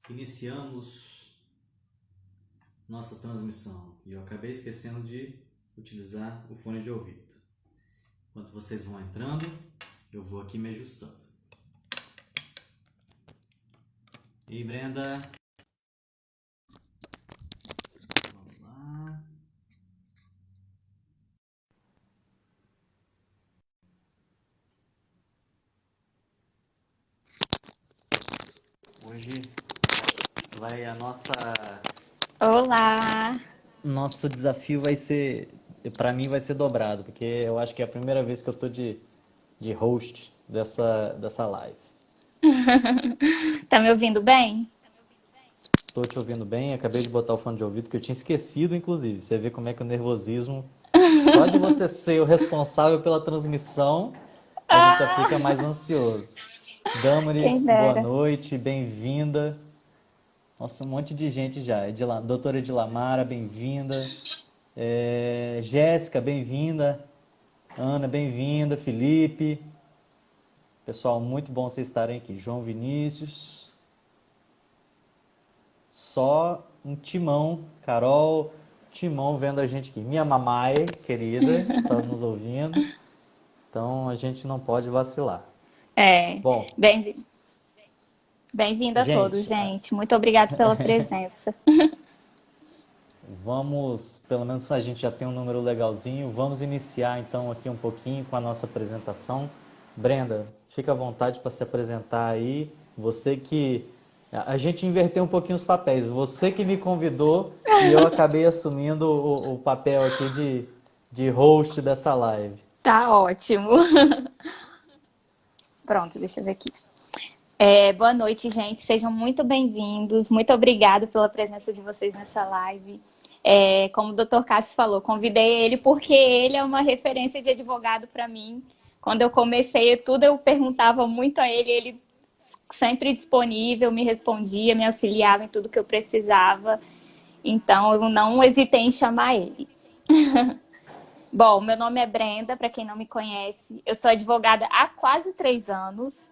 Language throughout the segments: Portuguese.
Iniciamos nossa transmissão e eu acabei esquecendo de utilizar o fone de ouvido. Enquanto vocês vão entrando, eu vou aqui me ajustando. E aí, Brenda? Vamos lá. Hoje vai a nossa... Olá! Nosso desafio vai ser, para mim vai ser dobrado, porque eu acho que é a primeira vez que eu tô de host dessa live. Tá me ouvindo bem? Tô te ouvindo bem, acabei de botar o fone de ouvido que eu tinha esquecido, inclusive. Você vê como é que o nervosismo, só de você ser o responsável pela transmissão, a gente já Ah, fica mais ansioso. quem Damaris, boa dera. noite, bem-vinda. Nossa, um monte de gente já. Doutora Edilamara, bem-vinda. Jéssica, bem-vinda. Ana, bem-vinda. Felipe. Pessoal, muito bom vocês estarem aqui. João Vinícius. Só um timão. Carol, timão vendo a gente aqui. Minha mamãe, querida, está nos ouvindo. Então a gente não pode vacilar. É, Bom, bem, bem-vindo a todos, gente, gente. Muito obrigado pela presença. vamos, pelo menos a gente já tem um número legalzinho. Vamos iniciar então aqui um pouquinho com a nossa apresentação. Brenda, fica à vontade para se apresentar aí. Você que a gente inverteu um pouquinho os papéis. Você que me convidou e eu acabei assumindo o papel aqui de host dessa live. Tá ótimo. Pronto, deixa eu ver aqui. Boa noite, gente. Sejam muito bem-vindos. Muito obrigada pela presença de vocês nessa live. Como o Dr. Cássio falou, convidei ele porque ele é uma referência de advogado para mim. Quando eu comecei tudo, eu perguntava muito a ele, ele sempre disponível, me respondia, me auxiliava em tudo que eu precisava. Então, eu não hesitei em chamar ele. Bom, meu nome é Brenda, para quem não me conhece. Eu sou advogada há quase 3 anos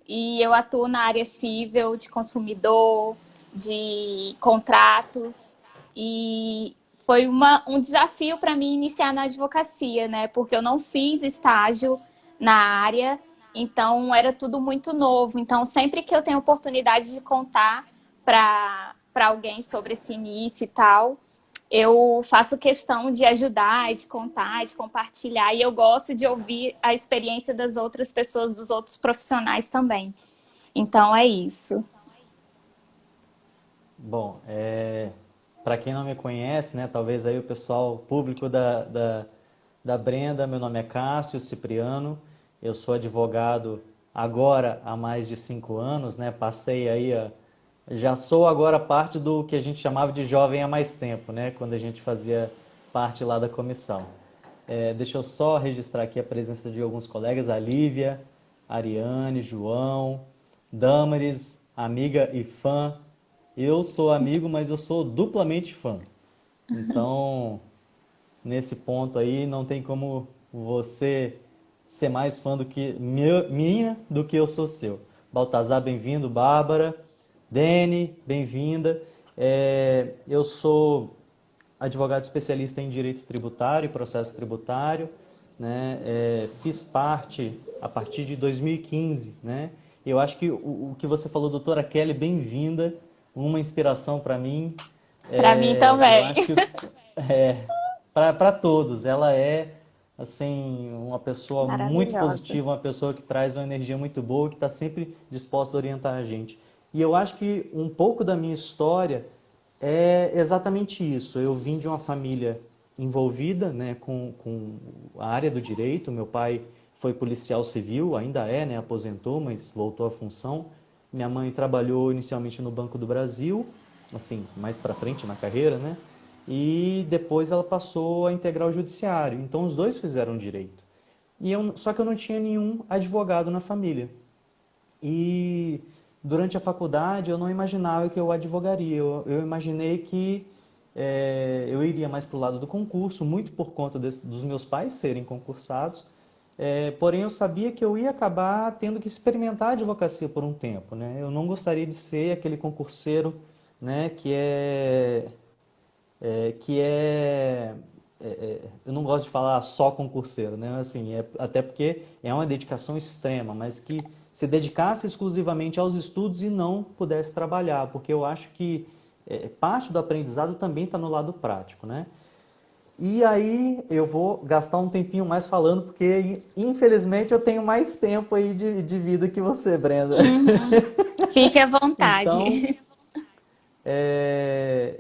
e eu atuo na área civil, de consumidor, de contratos. E foi um desafio para mim iniciar na advocacia, né? Porque eu não fiz estágio na área, então era tudo muito novo. Então, sempre que eu tenho oportunidade de contar para alguém sobre esse início e tal, eu faço questão de ajudar, de contar, de compartilhar, e eu gosto de ouvir a experiência das outras pessoas, dos outros profissionais também. Então é isso. Bom, para quem não me conhece, né, talvez aí o pessoal público da Brenda, meu nome é Cássio Cipriano, eu sou advogado agora há mais de 5 anos, né, passei aí, já sou agora parte do que a gente chamava de jovem há mais tempo, né, quando a gente fazia parte lá da comissão. Deixa eu só registrar aqui a presença de alguns colegas, a Lívia, Ariane, João, Damaris, amiga e fã. Eu sou amigo, mas eu sou duplamente fã. Então, nesse ponto aí, não tem como você ser mais fã do que minha do que eu sou seu. Baltazar, bem-vindo. Bárbara, Dene, bem-vinda. Eu sou advogado especialista em direito tributário e processo tributário, né? Fiz parte a partir de 2015, né? Eu acho que o que você falou, doutora Kelly, bem-vinda, uma inspiração para mim. Para mim Eu também. acho que para todos, ela é assim uma pessoa muito Maravilhosa. positiva, uma pessoa que traz uma energia muito boa, que está sempre disposta a orientar a gente. E eu acho que um pouco da minha história é exatamente isso. Eu vim de uma família envolvida, né, com a área do direito. Meu pai foi policial civil, ainda é, né, aposentou, mas voltou à função. Minha mãe trabalhou inicialmente no Banco do Brasil, assim, mais para frente na carreira, né? E depois ela passou a integrar o judiciário. Então os dois fizeram direito. Só que eu não tinha nenhum advogado na família. E durante a faculdade eu não imaginava que eu advogaria. Eu imaginei que eu iria mais para o lado do concurso, muito por conta dos meus pais serem concursados. Porém, eu sabia que eu ia acabar tendo que experimentar a advocacia por um tempo, né? Eu não gostaria de ser aquele concurseiro, né, eu não gosto de falar só concurseiro, né? Assim, até porque é uma dedicação extrema, mas que se dedicasse exclusivamente aos estudos e não pudesse trabalhar, porque eu acho que parte do aprendizado também está no lado prático, né? E aí eu vou gastar um tempinho mais falando, porque infelizmente eu tenho mais tempo aí de vida que você, Brenda. Uhum. Fique à Então, vontade. é,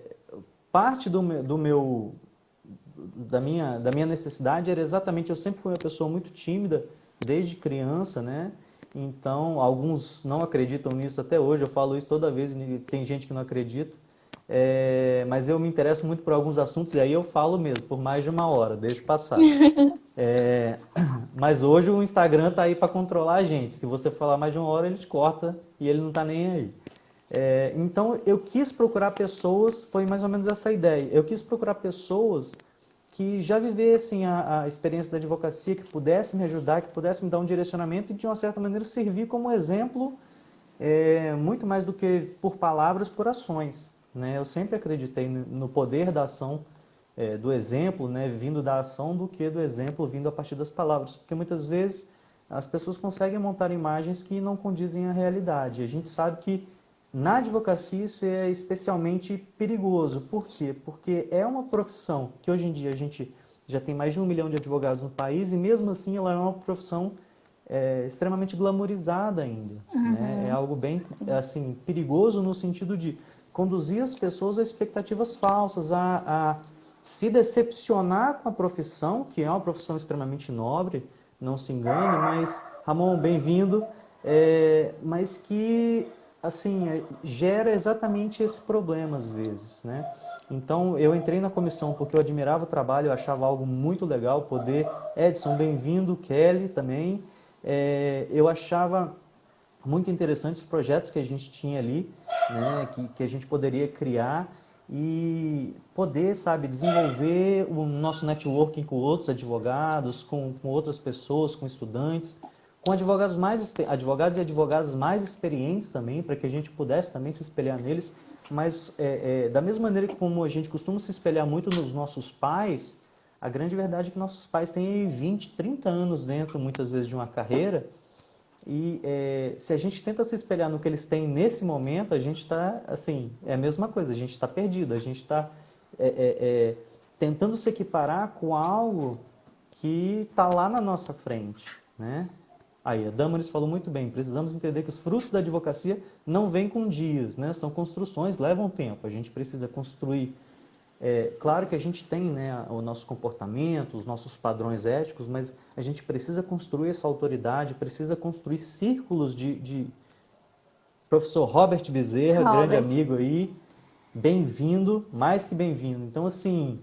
parte da minha necessidade era exatamente, eu sempre fui uma pessoa muito tímida desde criança, né? Então, alguns não acreditam nisso até hoje, eu falo isso toda vez e tem gente que não acredita. Mas eu me interesso muito por alguns assuntos e aí eu falo mesmo, por mais de uma hora, deixo passar. É, mas hoje o Instagram tá aí para controlar a gente. Se você falar mais de uma hora, ele te corta e ele não tá nem aí. Então eu quis procurar pessoas, foi mais ou menos essa a ideia. Eu quis procurar pessoas que já vivessem a experiência da advocacia, que pudessem me ajudar, que pudessem me dar um direcionamento e de uma certa maneira servir como exemplo, muito mais do que por palavras, por ações, né? Eu sempre acreditei no poder da ação, do exemplo, né, vindo da ação, do que do exemplo vindo a partir das palavras. Porque muitas vezes as pessoas conseguem montar imagens que não condizem à realidade. A gente sabe que na advocacia isso é especialmente perigoso. Por quê? Porque é uma profissão que hoje em dia a gente já tem mais de 1 milhão de advogados no país e mesmo assim ela é uma profissão extremamente glamorizada ainda, né? É algo bem assim perigoso no sentido de conduzir as pessoas a expectativas falsas, a se decepcionar com a profissão, que é uma profissão extremamente nobre, não se engane, mas Ramon, bem-vindo, mas que assim gera exatamente esse problema às vezes, né? Então eu entrei na comissão porque eu admirava o trabalho, eu achava algo muito legal poder. Edson, bem-vindo, Kelly também. Eu achava muito interessante os projetos que a gente tinha ali, né, que a gente poderia criar e poder, sabe, desenvolver o nosso networking com outros advogados, com outras pessoas, com estudantes, com advogados e advogadas mais experientes também, para que a gente pudesse também se espelhar neles, mas da mesma maneira que como a gente costuma se espelhar muito nos nossos pais, a grande verdade é que nossos pais têm 20, 30 anos dentro, muitas vezes, de uma carreira, e se a gente tenta se espelhar no que eles têm nesse momento, a gente está, assim, é a mesma coisa, a gente está perdido, a gente está tentando se equiparar com algo que está lá na nossa frente, né? Aí, a Damaris falou muito bem, precisamos entender que os frutos da advocacia não vêm com dias, né? São construções, levam tempo, a gente precisa construir. Claro que a gente tem, né, o nosso comportamento, os nossos padrões éticos, mas a gente precisa construir essa autoridade, precisa construir círculos de... Professor Robert Bezerra, grande Robert. amigo aí, bem-vindo, mais que bem-vindo. Então, assim,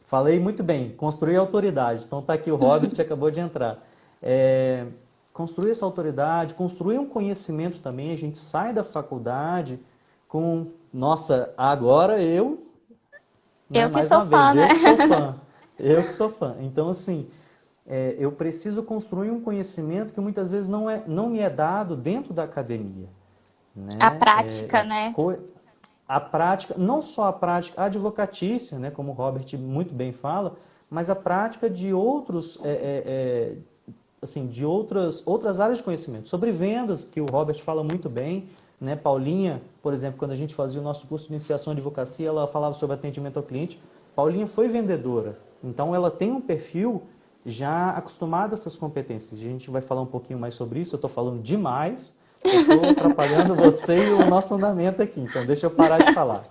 falei muito bem, construir autoridade. Então, está aqui o Robert, acabou de entrar. Construir essa autoridade, construir um conhecimento também. A gente sai da faculdade com... Nossa, agora né? Eu que Mais sou uma vez, fã, eu né? que sou fã. Eu que sou fã. Então, assim, eu preciso construir um conhecimento que muitas vezes não me é dado dentro da academia, A né? prática, né? A prática, não só a prática advocatícia, né, como o Robert muito bem fala, mas a prática de outros, assim, de outras áreas de conhecimento. Sobre vendas, que o Robert fala muito bem, né? Paulinha, por exemplo, quando a gente fazia o nosso curso de iniciação em advocacia, ela falava sobre atendimento ao cliente. Paulinha foi vendedora, então ela tem um perfil já acostumado a essas competências. A gente vai falar um pouquinho mais sobre isso, eu estou falando demais, eu estou atrapalhando você e o nosso andamento aqui, então deixa eu parar de falar.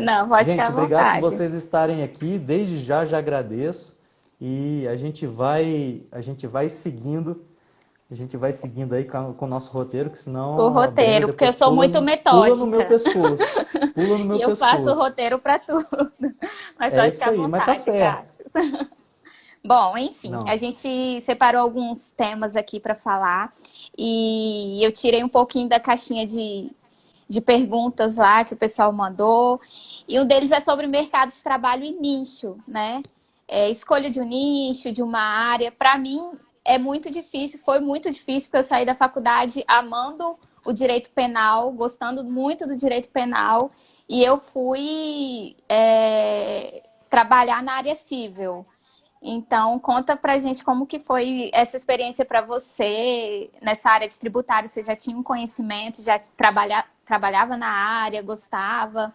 Não, pode ficar Gente, à obrigado por vontade. vocês estarem aqui, desde já agradeço e a gente vai seguindo aí com o nosso roteiro, que O senão a Brenda roteiro, porque eu depois sou muito pula no meu metódica. pescoço. Pula no E meu eu faço o pescoço. roteiro para tudo. Mas É pode ficar isso à aí, mas tá vontade, certo. Cássio. Bom, enfim, a Não. gente separou alguns temas aqui para falar e eu tirei um pouquinho da caixinha de perguntas lá que o pessoal mandou. E um deles é sobre mercado de trabalho e nicho, né? escolha de um nicho, de uma área. Para mim, é muito difícil, foi muito difícil, porque eu saí da faculdade amando o direito penal, gostando muito do direito penal, e eu fui trabalhar na área civil. Então, conta pra gente como que foi essa experiência para você nessa área de tributário. Você já tinha um conhecimento, já trabalhava na área, gostava?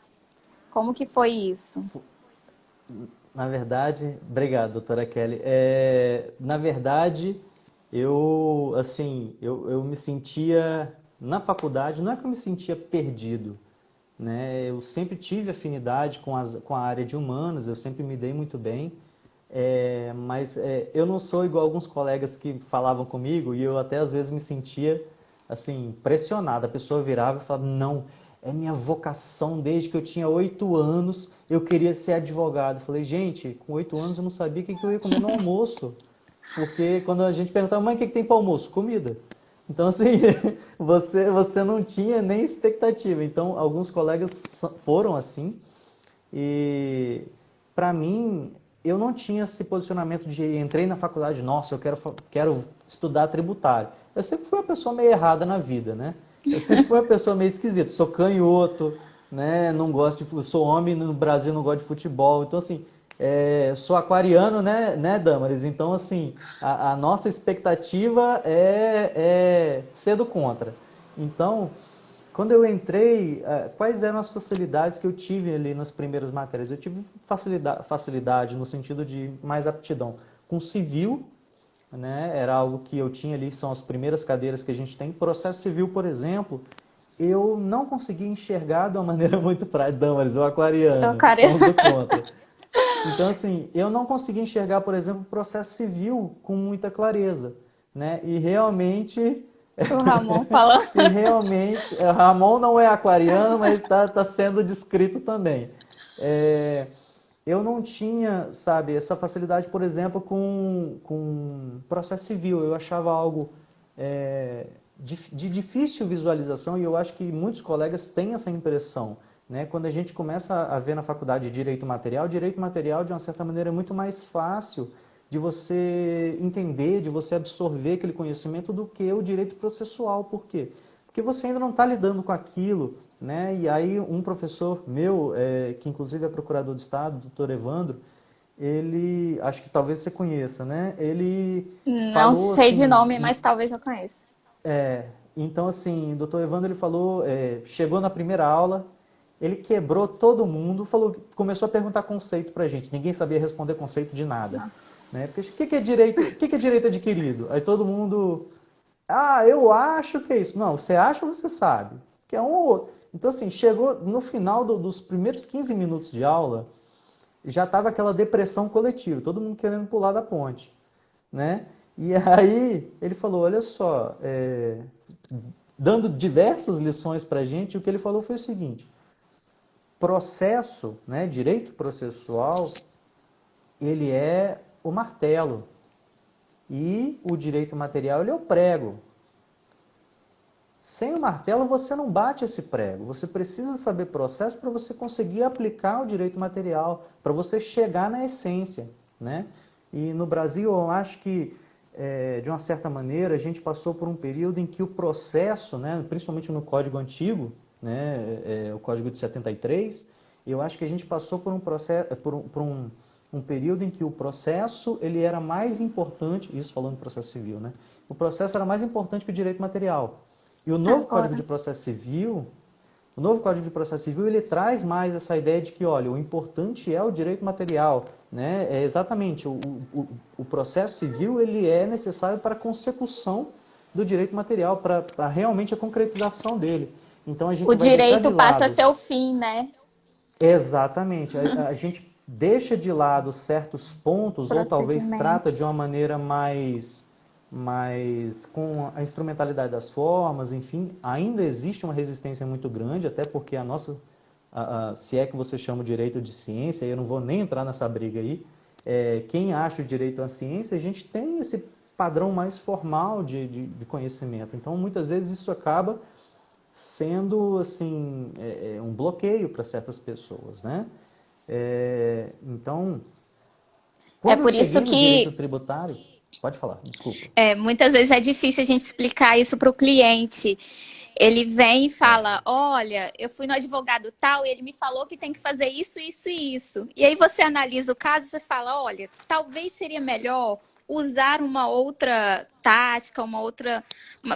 Como que foi isso? Na verdade, obrigado, doutora Kelly. Na verdade, eu me sentia na faculdade, não é que eu me sentia perdido, né? Eu sempre tive afinidade com a área de humanas, eu sempre me dei muito bem, mas eu não sou igual alguns colegas que falavam comigo e eu até às vezes me sentia assim pressionado. A pessoa virava e falava: não, é minha vocação desde que eu tinha 8 anos, eu queria ser advogado. Eu falei: gente, com 8 anos eu não sabia o que eu ia comer no almoço. Porque quando a gente perguntava: mãe, o que tem para almoço? Comida. Então, assim, você não tinha nem expectativa. Então, alguns colegas foram assim. E, para mim, eu não tinha esse posicionamento de entrei na faculdade, nossa, eu quero estudar tributário. Eu sempre fui uma pessoa meio errada na vida, né? Eu sempre fui uma pessoa meio esquisita. Sou canhoto, né? Não gosto sou homem no Brasil, não gosto de futebol. Então, assim, sou aquariano, né, Damaris? Então, assim, a nossa expectativa é ser do contra. Então, quando eu entrei, quais eram as facilidades que eu tive ali nas primeiras matérias? Eu tive facilidade no sentido de mais aptidão com civil, né? Era algo que eu tinha ali, são as primeiras cadeiras que a gente tem. Processo civil, por exemplo, eu não conseguia enxergar de uma maneira muito prática. Damaris, o Eu, aquariano, cara, somos do contra. Então, assim, eu não conseguia enxergar, por exemplo, o processo civil com muita clareza, né? E realmente, o Ramon falando. Ramon não é aquariano, mas está sendo descrito também. É, eu não tinha, sabe, essa facilidade, por exemplo, com processo civil. Eu achava algo de difícil visualização e eu acho que muitos colegas têm essa impressão, né? Quando a gente começa a ver na faculdade direito material, de uma certa maneira é muito mais fácil de você entender, de você absorver aquele conhecimento do que o direito processual. Por quê? Porque você ainda não está lidando com aquilo, né? E aí um professor meu, que inclusive é procurador de Estado, doutor Evandro, ele, acho que talvez você conheça, né? Ele Não falou sei de assim, nome, mas talvez eu conheça. então assim, o doutor Evandro ele falou, chegou na primeira aula, ele quebrou todo mundo, falou, começou a perguntar conceito pra gente, ninguém sabia responder conceito de nada, né? Porque o que é direito, o que é direito adquirido? Aí todo mundo, eu acho que é isso. Não, você acha ou você sabe? Que é um ou outro. Então assim, chegou no final dos primeiros 15 minutos de aula, já estava aquela depressão coletiva, todo mundo querendo pular da ponte, né? E aí ele falou, olha só, dando diversas lições para a gente, o que ele falou foi o seguinte: processo, né, direito processual, ele é o martelo e o direito material ele é o prego. Sem o martelo você não bate esse prego. Você precisa saber processo para você conseguir aplicar o direito material, para você chegar na essência, né? E no Brasil eu acho que de uma certa maneira a gente passou por um período em que o processo, né, principalmente no Código Antigo, né, o Código de 73, eu acho que a gente passou por um processo, um período em que o processo ele era mais importante, isso falando de processo civil, né? O processo era mais importante que o direito material. E o novo Código Agora. de Processo Civil, ele traz mais essa ideia de que, olha, o importante é o direito material, né? É exatamente, o processo civil ele é necessário para a consecução do direito material, para realmente a concretização dele. Então a O gente vai deixar de direito passa a lado. ser o fim, né? Exatamente. A gente deixa de lado certos pontos, ou talvez trata de uma Procedimentos. maneira mais com a instrumentalidade das formas, enfim, ainda existe uma resistência muito grande, até porque a nossa, se é que você chama o direito de ciência, eu não vou nem entrar nessa briga aí, quem acha o direito à ciência, a gente tem esse padrão mais formal de conhecimento. Então, muitas vezes isso acaba sendo assim um bloqueio para certas pessoas, né? Então, É Quando eu por isso cheguei no direito que tributário, pode falar, desculpa. muitas vezes é difícil a gente explicar isso para o cliente. Ele vem e É, fala: Olha, eu fui no advogado tal e ele me falou que tem que fazer isso, isso e isso. E aí você analisa o caso e você fala: Olha, talvez seria melhor usar uma outra tática, uma outra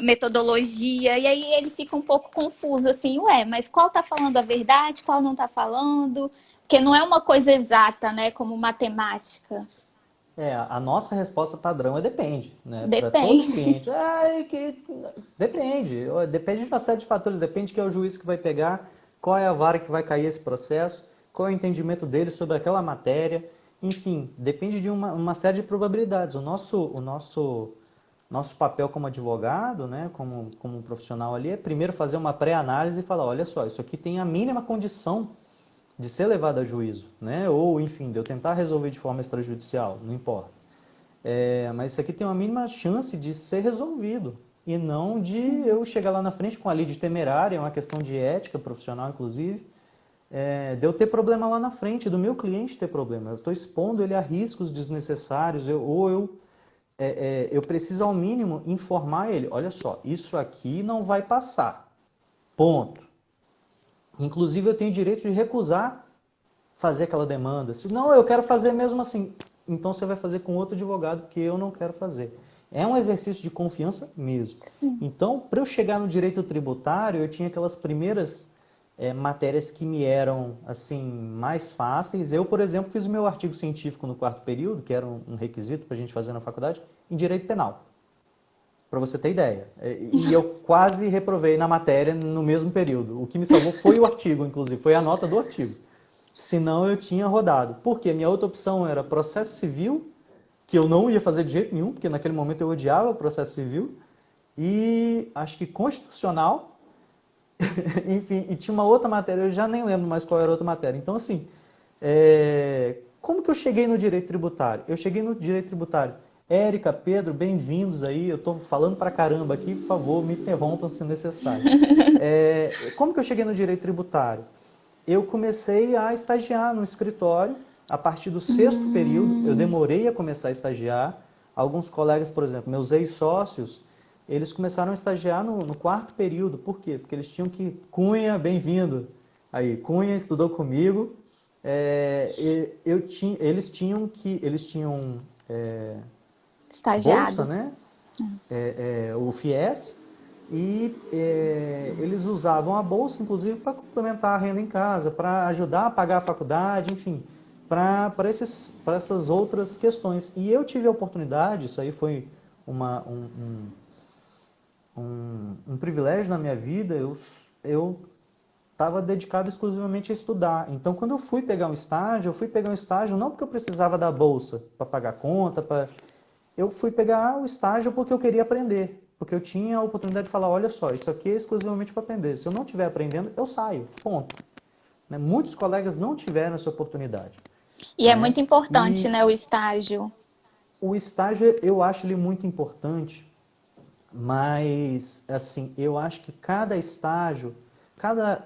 metodologia. E aí ele fica um pouco confuso assim: Ué, mas qual tá falando a verdade, qual não tá falando? Porque não é uma coisa exata, né? Como matemática. a nossa resposta padrão é depende, né? Para todo Depende. cliente. Depende. Depende de uma série de fatores. Depende que é o juiz que vai pegar, qual é a vara que vai cair esse processo, qual é o entendimento dele sobre aquela matéria. Enfim, depende de uma série de probabilidades. Nosso papel como advogado, né, como profissional ali, é primeiro fazer uma pré-análise e falar, olha só, isso aqui tem a mínima condição de ser levado a juízo, né? Ou, enfim, de eu tentar resolver de forma extrajudicial, não importa. Mas isso aqui tem uma mínima chance de ser resolvido e não de eu chegar lá na frente com a lide temerária, é uma questão de ética profissional, inclusive, de eu ter problema lá na frente, do meu cliente ter problema. Eu estou expondo ele a riscos desnecessários, eu preciso, ao mínimo, informar ele, olha só, isso aqui não vai passar, ponto. Inclusive, eu tenho direito de recusar fazer aquela demanda. Se não, eu quero fazer mesmo assim. Então, você vai fazer com outro advogado, porque eu não quero fazer. É um exercício de confiança mesmo. Então, para eu chegar no direito tributário, eu tinha aquelas primeiras matérias que me eram assim mais fáceis. Eu, por exemplo, fiz o meu artigo científico no quarto período, que era um requisito para a gente fazer na faculdade, em direito penal. Para você ter ideia. E eu quase reprovei na matéria no mesmo período. O que me salvou foi o artigo, inclusive, foi a nota do artigo. Senão eu tinha rodado. Porque minha outra opção era processo civil, que eu não ia fazer de jeito nenhum, porque naquele momento eu odiava o processo civil, e acho que constitucional, enfim, e tinha uma outra matéria, eu já nem lembro mais qual era a outra matéria. Então, assim, como que eu cheguei no direito tributário? Eu cheguei no direito tributário. Érica, Pedro, bem-vindos aí. Eu estou falando pra caramba aqui, por favor, me interrompam se necessário. Como que eu cheguei no direito tributário? Eu comecei a estagiar no escritório a partir do sexto período. Eu demorei a começar a estagiar. Alguns colegas, por exemplo, meus ex-sócios, eles começaram a estagiar no quarto período. Por quê? Porque eles tinham que... Cunha, bem-vindo. Aí, Cunha estudou comigo. Eles tinham bolsa, Estagiado. né? O FIES, e eles usavam a bolsa, inclusive, para complementar a renda em casa, para ajudar a pagar a faculdade, enfim, para essas outras questões. E eu tive a oportunidade, isso aí foi um privilégio na minha vida, eu estava dedicado exclusivamente a estudar. Então, quando eu fui pegar eu fui pegar um estágio não porque eu precisava da bolsa para pagar conta, eu fui pegar o estágio porque eu queria aprender. Porque eu tinha a oportunidade de falar, olha só, isso aqui é exclusivamente para aprender. Se eu não estiver aprendendo, eu saio. Ponto. Né? Muitos colegas não tiveram essa oportunidade. E é Né? muito importante, E né, o estágio. o estágio, eu acho ele muito importante, mas, assim, eu acho que cada estágio, cada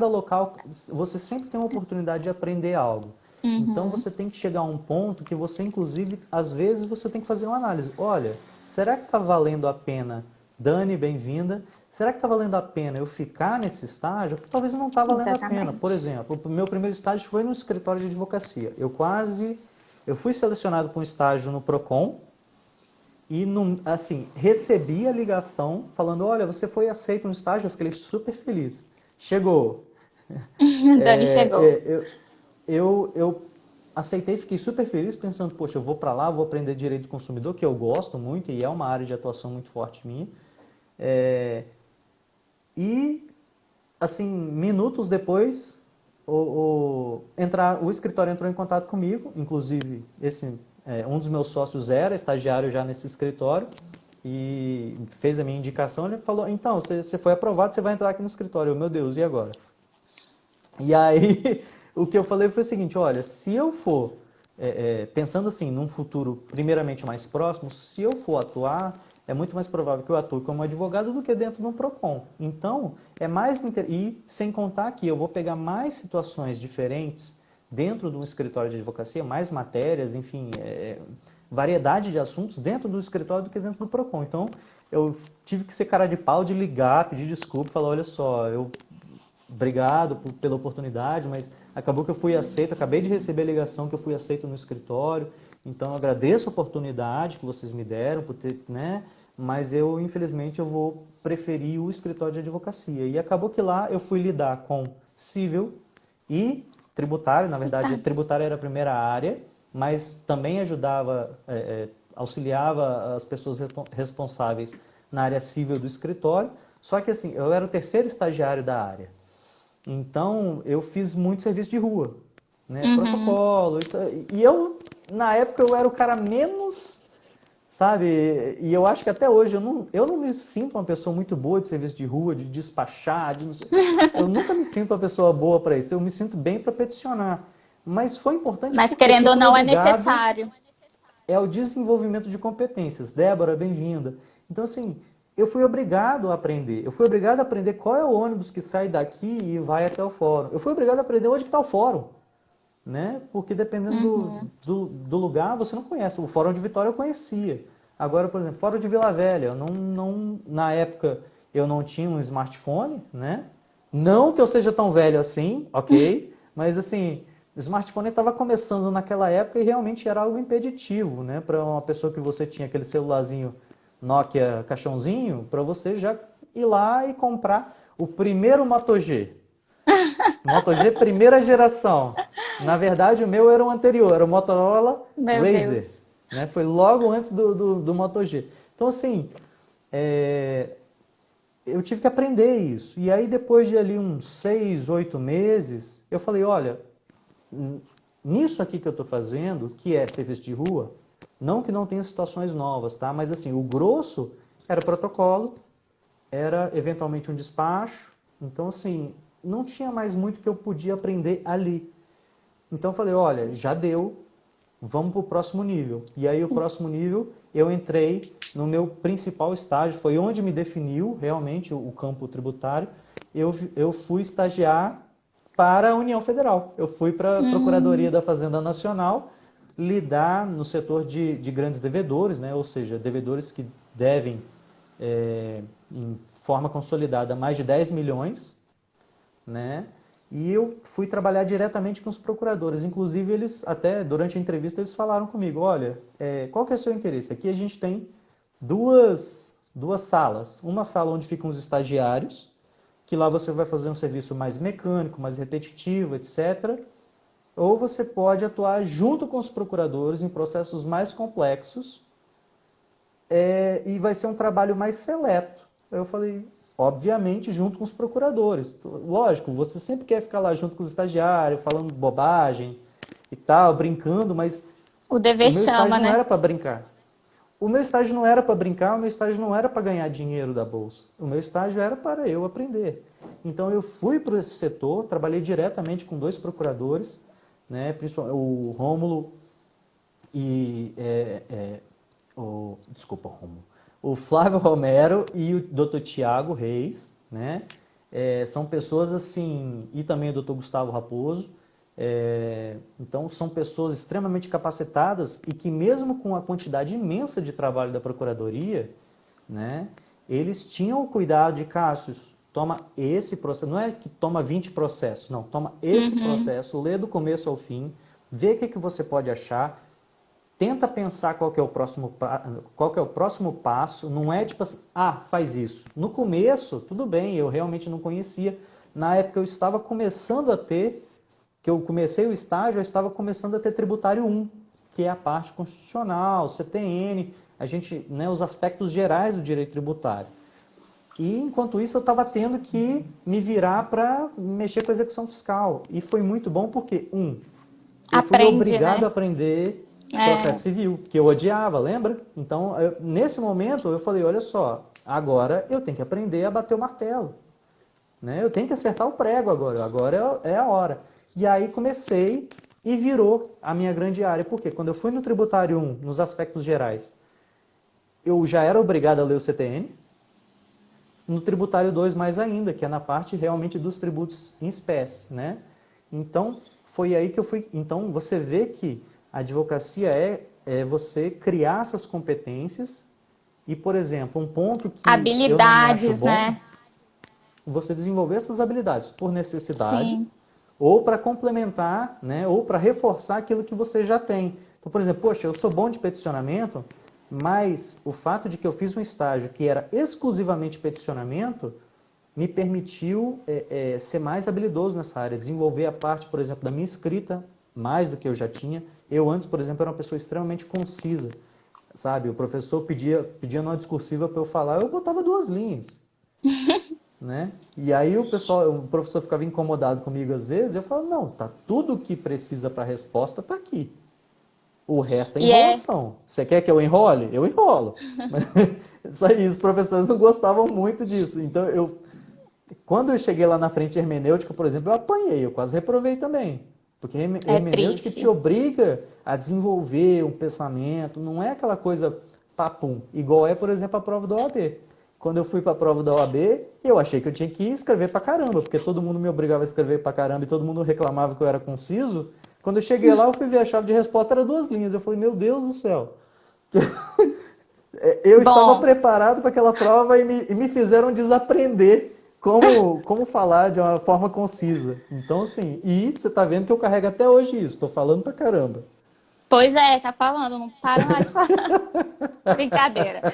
local, você sempre tem uma oportunidade de aprender algo. Então, você tem que chegar a um ponto que você, inclusive, às vezes, você tem que fazer uma análise. Olha, será que está valendo a pena, Dani, bem-vinda, será que está valendo a pena eu ficar nesse estágio? Porque talvez não está valendo a pena. Por Exatamente. exemplo, o meu primeiro estágio foi no escritório de advocacia. Eu fui selecionado para um estágio no Procon, e, assim, recebi a ligação falando, olha, você foi aceito no estágio, eu fiquei super feliz. Chegou. Dani chegou. Eu aceitei, fiquei super feliz, pensando, poxa, eu vou para lá, vou aprender direito do consumidor, que eu gosto muito e é uma área de atuação muito forte minha. E, assim, minutos depois, o escritório entrou em contato comigo, inclusive um dos meus sócios era estagiário já nesse escritório e fez a minha indicação. Ele falou, então, você foi aprovado, você vai entrar aqui no escritório. Meu Deus, e agora? E aí, o que eu falei foi o seguinte, olha, se eu for, pensando assim, num futuro primeiramente mais próximo, se eu for atuar, é muito mais provável que eu atue como advogado do que dentro de um PROCON. Então, e sem contar que eu vou pegar mais situações diferentes dentro de um escritório de advocacia, mais matérias, enfim, variedade de assuntos dentro do escritório do que dentro do PROCON. Então, eu tive que ser cara de pau de ligar, pedir desculpa, falar, olha só, obrigado pela oportunidade, mas acabou que eu fui aceito, acabei de receber a ligação que eu fui aceito no escritório, então eu agradeço a oportunidade que vocês me deram, por ter, né? Mas infelizmente, eu vou preferir o escritório de advocacia. E acabou que lá eu fui lidar com civil e tributário, na verdade, tributário era a primeira área, mas também ajudava, auxiliava as pessoas responsáveis na área civil do escritório, só que assim, eu era o terceiro estagiário da área. Então, eu fiz muito serviço de rua, né? Protocolo. E na época, eu era o cara menos, sabe? E eu acho que até hoje eu não me sinto uma pessoa muito boa de serviço de rua, de despachar, de não sei. Eu nunca me sinto uma pessoa boa para isso. Eu me sinto bem para peticionar. Mas foi importante Mas porque querendo eu ou fui não, é obrigado. necessário. É o desenvolvimento de competências. Débora, bem-vinda. Então, assim, eu fui obrigado a aprender. Eu fui obrigado a aprender qual é o ônibus que sai daqui e vai até o fórum. Eu fui obrigado a aprender onde está o fórum, né? Porque dependendo do lugar, você não conhece. O Fórum de Vitória eu conhecia. Agora, por exemplo, Fórum de Vila Velha, na época eu não tinha um smartphone, né? Não que eu seja tão velho assim, ok? Mas assim, o smartphone estava começando naquela época e realmente era algo impeditivo, né? Para uma pessoa que você tinha aquele celularzinho Nokia caixãozinho, para você já ir lá e comprar o primeiro Moto G. Moto G primeira geração. Na verdade, o meu era o anterior, era o Motorola Meu Razr. Deus. Né? Foi logo antes do Moto G. Então, assim, eu tive que aprender isso. E aí, depois de ali uns 6, 8 meses, eu falei, olha, nisso aqui que eu estou fazendo, que é serviço de rua, não que não tenha situações novas, tá? Mas assim, o grosso era protocolo, era eventualmente um despacho. Então, assim, não tinha mais muito que eu podia aprender ali. Então eu falei, olha, já deu, vamos para o próximo nível. E aí o próximo nível, eu entrei no meu principal estágio, foi onde me definiu realmente o campo tributário. Eu fui estagiar para a União Federal. Eu fui para a Procuradoria da Fazenda Nacional, lidar no setor de grandes devedores, né? Ou seja, devedores que devem, em forma consolidada, mais de 10 milhões, né? E eu fui trabalhar diretamente com os procuradores. Inclusive, eles, até durante a entrevista, eles falaram comigo, olha, qual que é o seu interesse? Aqui a gente tem duas salas. Uma sala onde ficam os estagiários, que lá você vai fazer um serviço mais mecânico, mais repetitivo, etc. Ou você pode atuar junto com os procuradores em processos mais complexos, e vai ser um trabalho mais seleto. Eu falei, obviamente, junto com os procuradores. Lógico, você sempre quer ficar lá junto com os estagiários, falando bobagem e tal, brincando, mas O dever o meu chama, estágio não né? era para brincar. O meu estágio não era para brincar, o meu estágio não era para ganhar dinheiro da bolsa. O meu estágio era para eu aprender. Então eu fui para esse setor, trabalhei diretamente com 2 procuradores, né, principalmente o Rômulo e desculpa, Rômulo. O Flávio Romero e o Dr. Tiago Reis, né? São pessoas assim, e também o Dr. Gustavo Raposo. Então, são pessoas extremamente capacitadas e que mesmo com a quantidade imensa de trabalho da Procuradoria, né, eles tinham o cuidado de, Cássio, toma esse processo, não é que toma 20 processos, não, toma esse processo, lê do começo ao fim, vê o que você pode achar, tenta pensar qual que é o próximo passo, não é tipo assim, faz isso. No começo, tudo bem, eu realmente não conhecia, na época eu estava começando a ter, que eu comecei o estágio, eu estava começando a ter tributário 1, que é a parte constitucional, CTN, a gente, né, os aspectos gerais do direito tributário. E enquanto isso eu estava tendo que me virar para mexer com a execução fiscal. E foi muito bom porque, eu fui obrigado a aprender processo civil, que eu odiava, lembra? Então, nesse momento eu falei, olha só, agora eu tenho que aprender a bater o martelo. Né? Eu tenho que acertar o prego agora é a hora. E aí comecei e virou a minha grande área. Por quê? Quando eu fui no tributário 1, nos aspectos gerais, eu já era obrigado a ler o CTN. No tributário 2 mais ainda, que é na parte realmente dos tributos em espécie, né? Então, foi aí que eu fui. Então, você vê que a advocacia é você criar essas competências e, por exemplo, um ponto que eu não me acho Habilidades, bom, né? você desenvolver essas habilidades por necessidade Sim. ou para complementar, né, ou para reforçar aquilo que você já tem. Então, por exemplo, poxa, eu sou bom de peticionamento, mas o fato de que eu fiz um estágio que era exclusivamente peticionamento me permitiu ser mais habilidoso nessa área, desenvolver a parte, por exemplo, da minha escrita mais do que eu já tinha. Eu antes, por exemplo, era uma pessoa extremamente concisa, sabe? O professor pedia numa discursiva para eu falar, eu botava 2 linhas, né? E aí o professor ficava incomodado comigo às vezes, eu falava, não, tá tudo que precisa para a resposta tá aqui. O resto é E é, enrolação. Você quer que eu enrole? Eu enrolo. Mas isso aí, os professores não gostavam muito disso. Então, quando eu cheguei lá na frente de hermenêutica, por exemplo, eu apanhei, eu quase reprovei também. Porque é hermenêutica te triste. obriga a desenvolver um pensamento, não é aquela coisa papum, igual é, por exemplo, a prova da OAB. Quando eu fui para a prova da OAB, eu achei que eu tinha que escrever pra caramba, porque todo mundo me obrigava a escrever pra caramba e todo mundo reclamava que eu era conciso. Quando eu cheguei lá, eu fui ver a chave de resposta, era 2 linhas. Eu falei, meu Deus do céu. Eu estava Bom, preparado para aquela prova e me fizeram desaprender como falar de uma forma concisa. Então, assim, e você está vendo que eu carrego até hoje isso, estou falando pra caramba. pois é, tá falando, não para mais de falar. Brincadeira.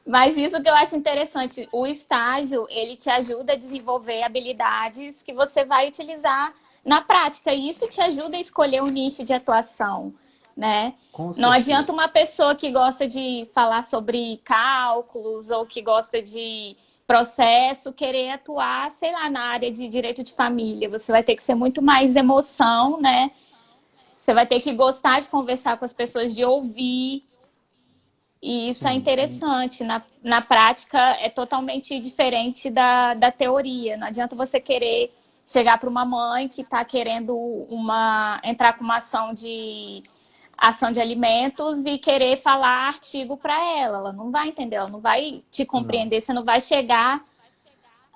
Mas isso que eu acho interessante, o estágio, ele te ajuda a desenvolver habilidades que você vai utilizar na prática, e isso te ajuda a escolher um nicho de atuação, né? Com Não adianta certeza. uma pessoa que gosta de falar sobre cálculos ou que gosta de processo querer atuar, sei lá, na área de direito de família. Você vai ter que ser muito mais emoção, né? Você vai ter que gostar de conversar com as pessoas, de ouvir, e isso é Sim, interessante. Na prática, é totalmente diferente da teoria. Não adianta você querer chegar para uma mãe que está querendo entrar com uma ação de alimentos e querer falar artigo para ela. Ela não vai entender, ela não vai te não. compreender, você não vai chegar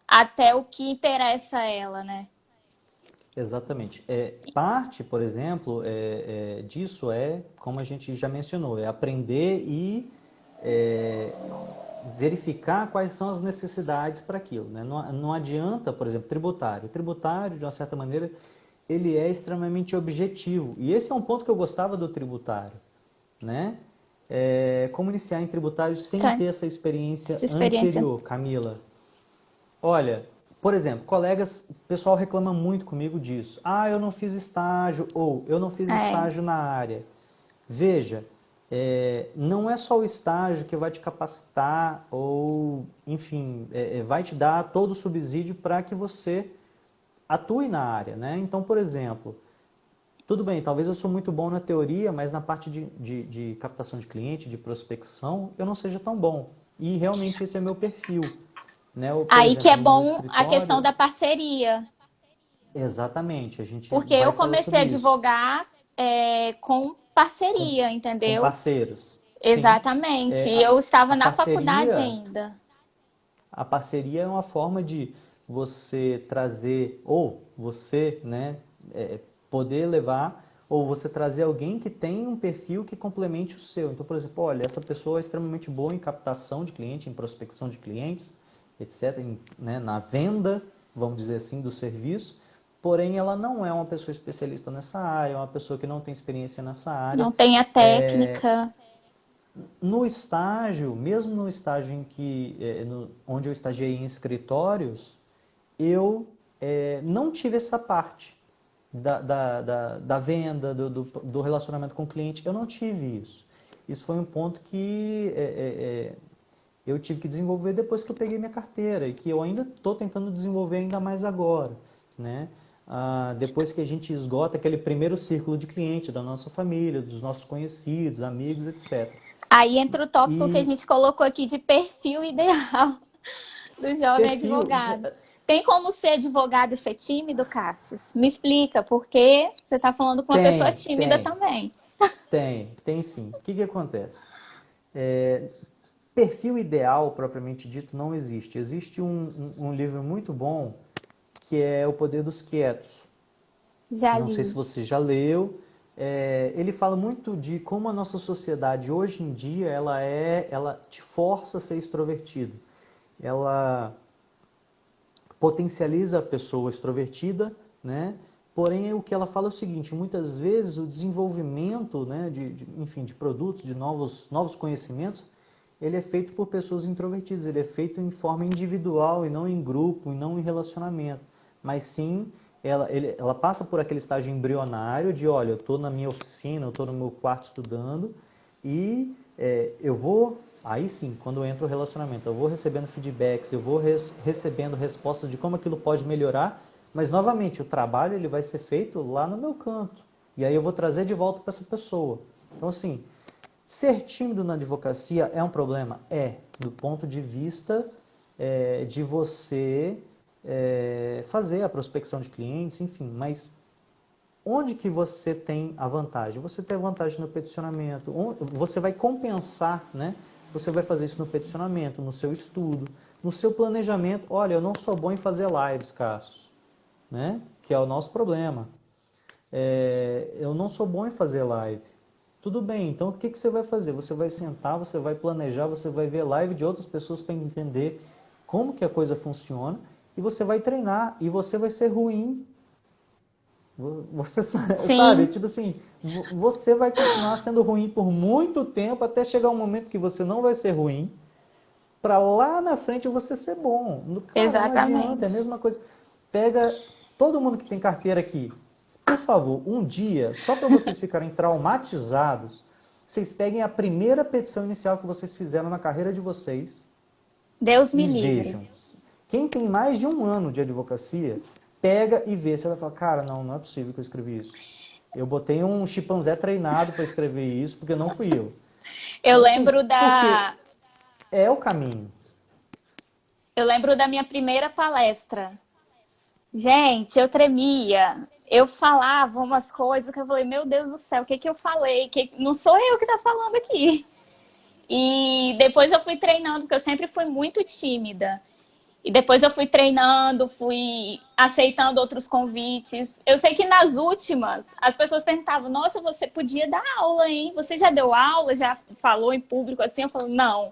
até o que interessa a ela, né? Exatamente. Parte, por exemplo, disso como a gente já mencionou, é aprender e é, verificar quais são as necessidades para aquilo. Né? Não adianta, por exemplo, tributário. O tributário, de uma certa maneira, ele é extremamente objetivo. E esse é um ponto que eu gostava do tributário. Né? Como iniciar em tributário sem Essa, ter essa experiência essa experiência. anterior, Camila? Olha, por exemplo, colegas, o pessoal reclama muito comigo disso. Ah, eu não fiz estágio, ou eu não fiz É. estágio na área. Veja, não é só o estágio que vai te capacitar, ou, enfim, vai te dar todo o subsídio para que você atue na área, né? Então, por exemplo, tudo bem, talvez eu sou muito bom na teoria, mas na parte de captação de cliente, de prospecção, eu não seja tão bom. E realmente esse é meu perfil. Né? Ou, por Aí que é exemplo, no meu bom a questão escritório, da parceria. exatamente, a gente Porque eu vai falar comecei a sobre isso. advogar com Com, parceria, com entendeu? parceiros, sim. Exatamente. É, E a, eu estava a na faculdade parceria, ainda. a parceria é uma forma de você trazer, ou você, né, poder levar, ou você trazer alguém que tem um perfil que complemente o seu. Então, por exemplo, olha, essa pessoa é extremamente boa em captação de cliente, em prospecção de clientes, etc., né, na venda, vamos dizer assim, do serviço, porém ela não é uma pessoa especialista nessa área, é uma pessoa que não tem experiência nessa área. Não tem a técnica. No estágio, mesmo no estágio em que, onde eu estagiei em escritórios, eu não tive essa parte da venda, do relacionamento com o cliente, eu não tive isso. Isso foi um ponto que eu tive que desenvolver depois que eu peguei minha carteira e que eu ainda estou tentando desenvolver ainda mais agora, né? Depois que a gente esgota aquele primeiro círculo de cliente da nossa família, dos nossos conhecidos, amigos, etc. Aí entra o tópico que a E gente colocou aqui de perfil ideal do jovem perfil, advogado. Tem como ser advogado e ser tímido, Cássio? Me explica, porque você está falando com uma pessoa tem, tímida tem, também. tem sim. O que que acontece? Perfil ideal, propriamente dito, não existe. Existe um livro muito bom que é O Poder dos Quietos. Já Não sei se li. você já leu. Ele fala muito de como a nossa sociedade hoje em dia ela te força a ser extrovertido. Ela potencializa a pessoa extrovertida, né? Porém, o que ela fala é o seguinte: muitas vezes o desenvolvimento, né, enfim, de produtos, de novos conhecimentos, ele é feito por pessoas introvertidas, ele é feito em forma individual e não em grupo, e não em relacionamento. Mas sim, ela passa por aquele estágio embrionário de, olha, eu estou na minha oficina, eu estou no meu quarto estudando e eu vou, aí sim, quando entra o relacionamento, eu vou recebendo feedbacks, eu vou recebendo respostas de como aquilo pode melhorar, mas novamente, o trabalho ele vai ser feito lá no meu canto. E aí eu vou trazer de volta para essa pessoa. Então, assim, ser tímido na advocacia é um problema? É, do ponto de vista de você fazer a prospecção de clientes, enfim, mas onde que você tem a vantagem? Você tem a vantagem no peticionamento, você vai compensar, né? Você vai fazer isso no peticionamento, no seu estudo, no seu planejamento. Olha, eu não sou bom em fazer lives, Cassius, né? Que é o nosso problema. Eu não sou bom em fazer live. Tudo bem, então o que que você vai fazer? Você vai sentar, você vai planejar, você vai ver live de outras pessoas para entender como que a coisa funciona e você vai treinar e você vai ser ruim. Você sabe, Sim, tipo assim, você vai continuar sendo ruim por muito tempo até chegar um momento que você não vai ser ruim, para lá na frente você ser bom. Cara, não adianta, é a exatamente. mesma coisa. Pega todo mundo que tem carteira aqui, por favor, um dia, só para vocês ficarem traumatizados, vocês peguem a primeira petição inicial que vocês fizeram na carreira de vocês Deus me e livre. vejam. Quem tem mais de um ano de advocacia, pega e vê. Você vai falar, cara, não é possível que eu escrevi isso. Eu botei um chimpanzé treinado para escrever isso, porque não fui eu. Eu Então, assim, lembro porque da, é o caminho. eu lembro da minha primeira palestra. Gente, eu tremia. Eu falava umas coisas que eu falei, meu Deus do céu, o que que eu falei? Não sou eu que tá falando aqui. E depois eu fui treinando, porque eu sempre fui muito tímida. E depois eu fui treinando, fui aceitando outros convites. Eu sei que nas últimas, as pessoas perguntavam: Nossa, você podia dar aula, hein? Você já deu aula? Já falou em público assim? Eu falo: Não.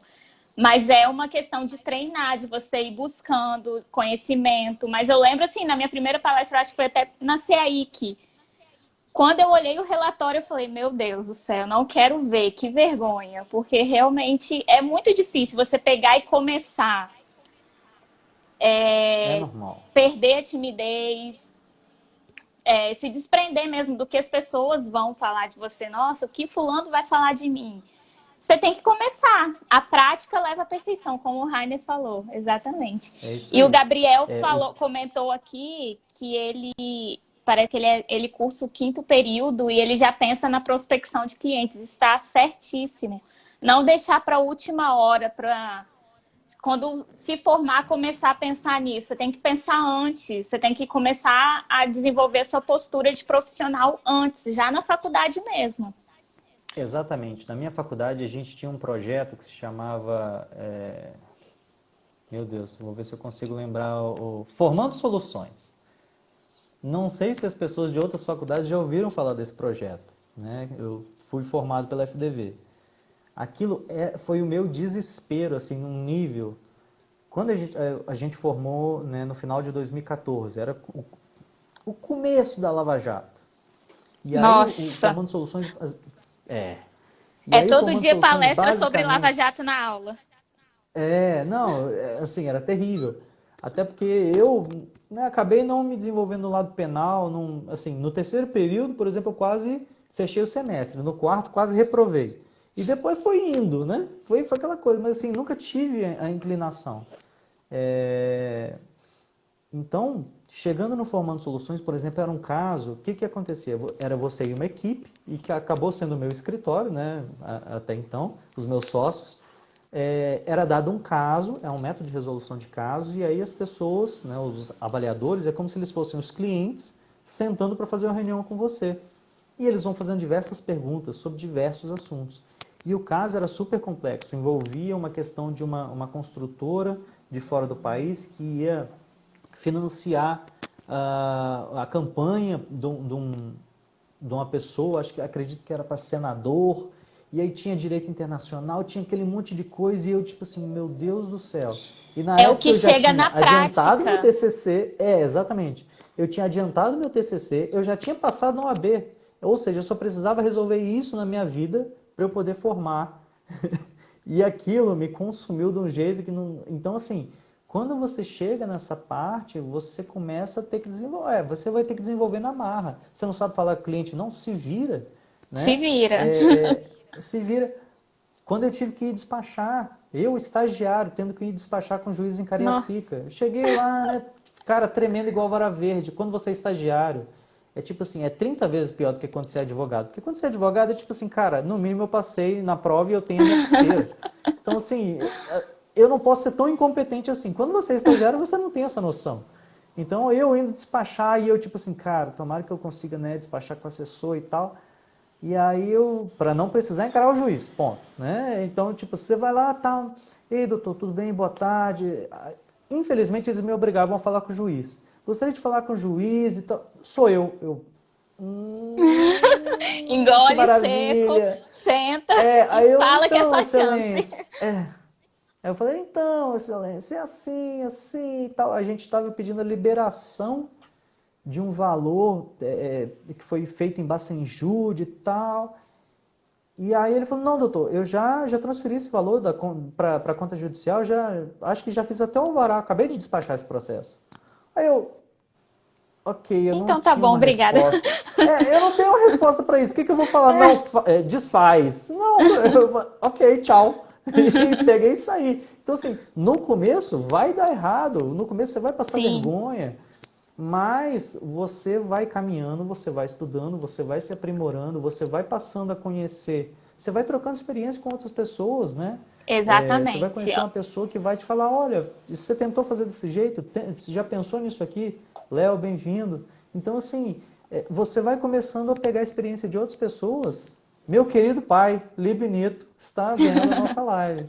Mas é uma questão de treinar, de você ir buscando conhecimento. Mas eu lembro, assim, na minha primeira palestra, acho que foi até na CAIC. Quando eu olhei o relatório, eu falei: Meu Deus do céu, não quero ver, que vergonha. Porque realmente é muito difícil você pegar e começar É normal. perder a timidez, se desprender mesmo do que as pessoas vão falar de você. Nossa, o que fulano vai falar de mim? Você tem que começar. A prática leva à perfeição, como o Rainer falou, exatamente. É isso E o aí. Gabriel É, o, comentou aqui que ele parece que ele cursa o quinto período e ele já pensa na prospecção de clientes. Está certíssimo. Não deixar para a última hora, para quando se formar, começar a pensar nisso. Você tem que pensar antes, você tem que começar a desenvolver a sua postura de profissional antes, já na faculdade mesmo. exatamente. Na minha faculdade, a gente tinha um projeto que se chamava. Meu Deus, vou ver se eu consigo lembrar. Formando Soluções. Não sei se as pessoas de outras faculdades já ouviram falar desse projeto, né? Eu fui formado pela FDV. Aquilo foi o meu desespero, assim, num nível. Quando a gente formou, né, no final de 2014, era o começo da Lava Jato. E aí o Nossa, Formando Soluções. É. E é aí o todo Formando dia Soluções palestra sobre Lava basicamente. Jato na aula. Não, assim, era terrível. Até porque eu, né, acabei não me desenvolvendo no lado penal. Assim, no terceiro período, por exemplo, eu quase fechei o semestre. No quarto, quase reprovei. E depois foi indo, né? Foi aquela coisa, mas assim, nunca tive a inclinação. É, Então, chegando no Formando Soluções, por exemplo, era um caso, o que que acontecia? Era você e uma equipe, e que acabou sendo o meu escritório, né, até então, os meus sócios. Era dado um caso, é um método de resolução de casos, e aí as pessoas, né, os avaliadores, é como se eles fossem os clientes sentando para fazer uma reunião com você. E eles vão fazendo diversas perguntas sobre diversos assuntos. E o caso era super complexo, envolvia uma questão de uma construtora de fora do país que ia financiar a campanha de uma pessoa, acredito que era para senador, e aí tinha direito internacional, tinha aquele monte de coisa, e eu tipo assim, meu Deus do céu. E na É o época que eu já chega tinha na adiantado meu prática. TCC, exatamente, eu tinha adiantado meu TCC, eu já tinha passado na OAB, ou seja, eu só precisava resolver isso na minha vida para eu poder formar. E aquilo me consumiu de um jeito que não. Então, assim, quando você chega nessa parte, você começa a ter que desenvolver. Você vai ter que desenvolver na marra. Você não sabe falar com o cliente, não se vira, Se né? vira. Se vira. Quando eu tive que ir despachar, eu, estagiário, tendo que ir despachar com o juiz em Nossa. Cariacica. Eu cheguei lá, né? Cara, tremendo igual vara verde. Quando você é estagiário, é tipo assim, é 30 vezes pior do que quando você é advogado. Porque quando você é advogado, é tipo assim, cara, no mínimo eu passei na prova e eu tenho a minha carteira. Então, assim, eu não posso ser tão incompetente assim. Quando você é estagiário, você não tem essa noção. Então, eu indo despachar e eu tipo assim, cara, tomara que eu consiga, né, despachar com o assessor e tal. E aí eu, para não precisar encarar o juiz, ponto, né? Então, tipo, você vai lá, tá, ei, doutor, tudo bem? Boa tarde. Infelizmente, eles me obrigavam a falar com o juiz. Gostaria de falar com o juiz e tal. Sou eu. Que Engole seco, maravilha. senta e Aí eu, fala que é então, sua chance. excelência. Aí eu falei, então, excelência, é assim, assim e tal. A gente estava pedindo a liberação de um valor que foi feito em Bacenjude e tal. E aí ele falou, não, doutor, eu já transferi esse valor para a conta judicial, acho que já fiz até o alvará, acabei de despachar esse processo. Aí eu, ok, eu não Então tá tinha bom, uma obrigada. resposta. Eu não tenho uma resposta para isso. O que, que eu vou falar? Não, desfaz. Não, ok, tchau. E peguei e saí. Então, assim, no começo vai dar errado, no começo você vai passar Sim, vergonha, mas você vai caminhando, você vai estudando, você vai se aprimorando, você vai passando a conhecer, você vai trocando experiência com outras pessoas, né? Você vai exatamente. conhecer uma pessoa que vai te falar, olha, você tentou fazer desse jeito, você já pensou nisso aqui? Léo, bem-vindo. Então, assim, você vai começando a pegar a experiência de outras pessoas. Meu querido pai, Li Benito, está vendo a nossa live,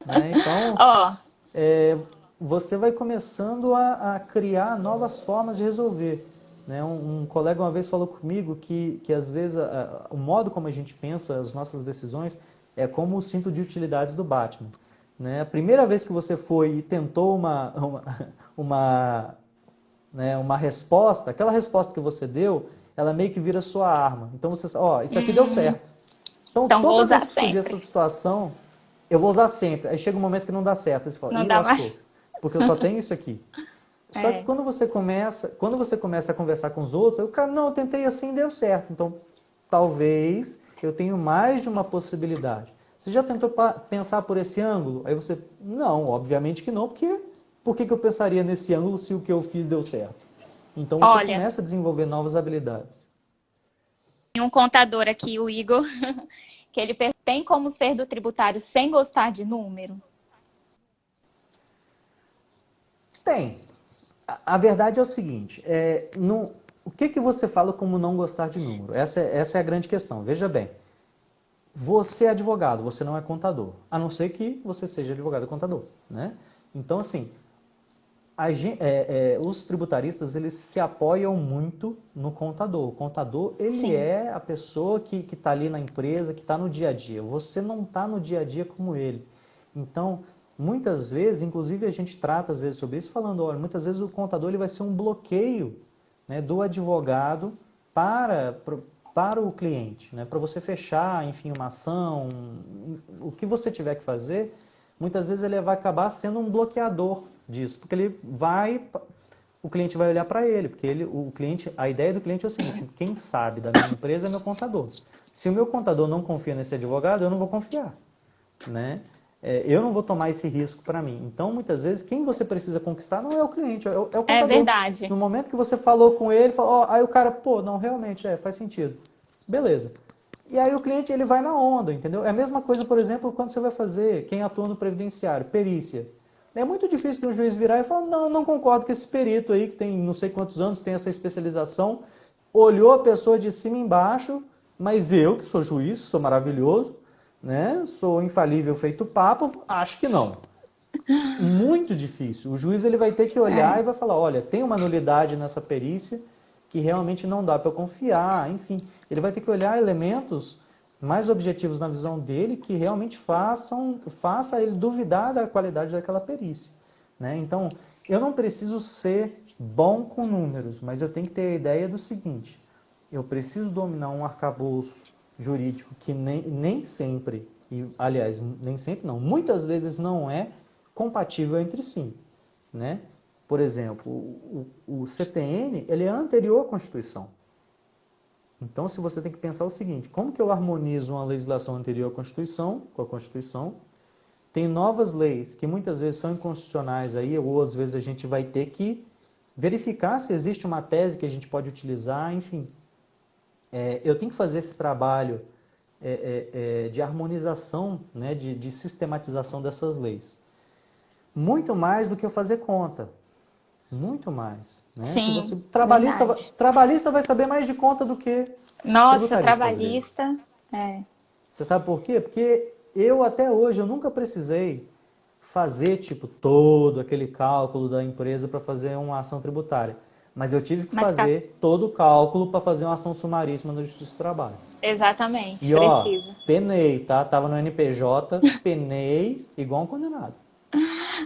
né? Então, Ó, é, você vai começando a criar novas formas de resolver. Né? Um colega uma vez falou comigo que às vezes o modo como a gente pensa as nossas decisões é como o cinto de utilidades do Batman. Né? A primeira vez que você foi e tentou uma, né, uma resposta, aquela resposta que você deu, ela meio que vira sua arma. Então você, isso aqui deu certo. Então então vou toda vez usar que surgir essa sempre. situação, eu vou usar sempre. Aí chega um momento que não dá certo. Aí você fala, Não ih, dá lascou, mais. porque eu só tenho isso aqui. Só que É, quando você começa a conversar com os outros, aí o cara, não, eu tentei assim e deu certo. Então, talvez eu tenha mais de uma possibilidade. Você já tentou pensar por esse ângulo? Aí você, não, obviamente que não, porque por que eu pensaria nesse ângulo se o que eu fiz deu certo? Então você olha, começa a desenvolver novas habilidades. tem um contador aqui, o Igor, que ele pergunta, tem como ser do tributário sem gostar de número? Tem. A verdade é o seguinte, o que você fala como não gostar de número? Essa é a grande questão. Veja bem, você é advogado, você não é contador, a não ser que você seja advogado e contador, né? Então, assim, os tributaristas, eles se apoiam muito no contador. O contador, ele Sim, é a pessoa que está ali na empresa, que está no dia a dia. Você não está no dia a dia como ele. Então, muitas vezes, inclusive a gente trata às vezes sobre isso, falando, olha, muitas vezes o contador ele vai ser um bloqueio, né, do advogado para o cliente, né, para você fechar, enfim, uma ação, o que você tiver que fazer, muitas vezes ele vai acabar sendo um bloqueador disso, porque o cliente vai olhar para ele, porque a ideia do cliente é o seguinte, quem sabe da minha empresa é meu contador. Se o meu contador não confia nesse advogado, eu não vou confiar, né? Eu não vou tomar esse risco para mim. Então, muitas vezes, quem você precisa conquistar não é o cliente, é o é contador. verdade. No momento que você falou com ele, aí o cara, pô, não, realmente, faz sentido. Beleza. E aí o cliente, ele vai na onda, entendeu? É a mesma coisa, por exemplo, quando você vai fazer, quem atua no previdenciário, perícia. É muito difícil de um juiz virar e falar, não, não concordo com esse perito aí, que tem não sei quantos anos, tem essa especialização, olhou a pessoa de cima e embaixo, mas eu, que sou juiz, sou maravilhoso, né? Sou infalível feito papo, acho que não. Muito difícil. O juiz ele vai ter que olhar e vai falar, olha, tem uma nulidade nessa perícia que realmente não dá para eu confiar, enfim. Ele vai ter que olhar elementos mais objetivos na visão dele que realmente faça ele duvidar da qualidade daquela perícia, né? Então, eu não preciso ser bom com números, mas eu tenho que ter a ideia do seguinte, eu preciso dominar um arcabouço jurídico que nem sempre, e aliás, nem sempre não, muitas vezes não é compatível entre si, né? Por exemplo, o CTN, ele é anterior à Constituição. Então, se você tem que pensar o seguinte, como que eu harmonizo uma legislação anterior à Constituição, com a Constituição? Tem novas leis que muitas vezes são inconstitucionais aí, ou às vezes a gente vai ter que verificar se existe uma tese que a gente pode utilizar, enfim. Eu tenho que fazer esse trabalho de harmonização, né, de sistematização dessas leis. Muito mais do que eu fazer conta. Muito mais. Né? Sim, Se você, verdade. trabalhista vai saber mais de conta do que Nossa, tributarista, às vezes. trabalhista. É. Você sabe por quê? Porque eu até hoje eu nunca precisei fazer tipo todo aquele cálculo da empresa para fazer uma ação tributária. Mas eu tive que Mas fazer todo o cálculo para fazer uma ação sumaríssima na Justiça do Trabalho. exatamente, E ó, precisa. penei, tá? Tava no NPJ, penei igual um condenado.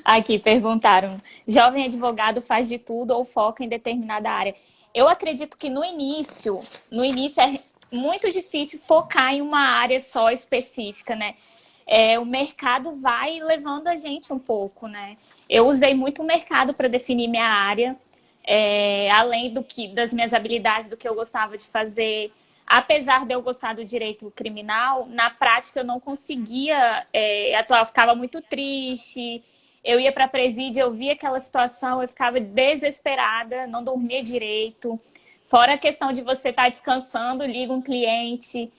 Aqui perguntaram: jovem advogado faz de tudo ou foca em determinada área? Eu acredito que no início é muito difícil focar em uma área só específica, né? O mercado vai levando a gente um pouco, né? Eu usei muito o mercado para definir minha área, além das minhas habilidades, do que eu gostava de fazer. Apesar de eu gostar do direito criminal, na prática eu não conseguia atuar, eu ficava muito triste. Eu ia para presídio, eu via aquela situação, eu ficava desesperada, não dormia direito. Fora a questão de você estar descansando, liga um cliente.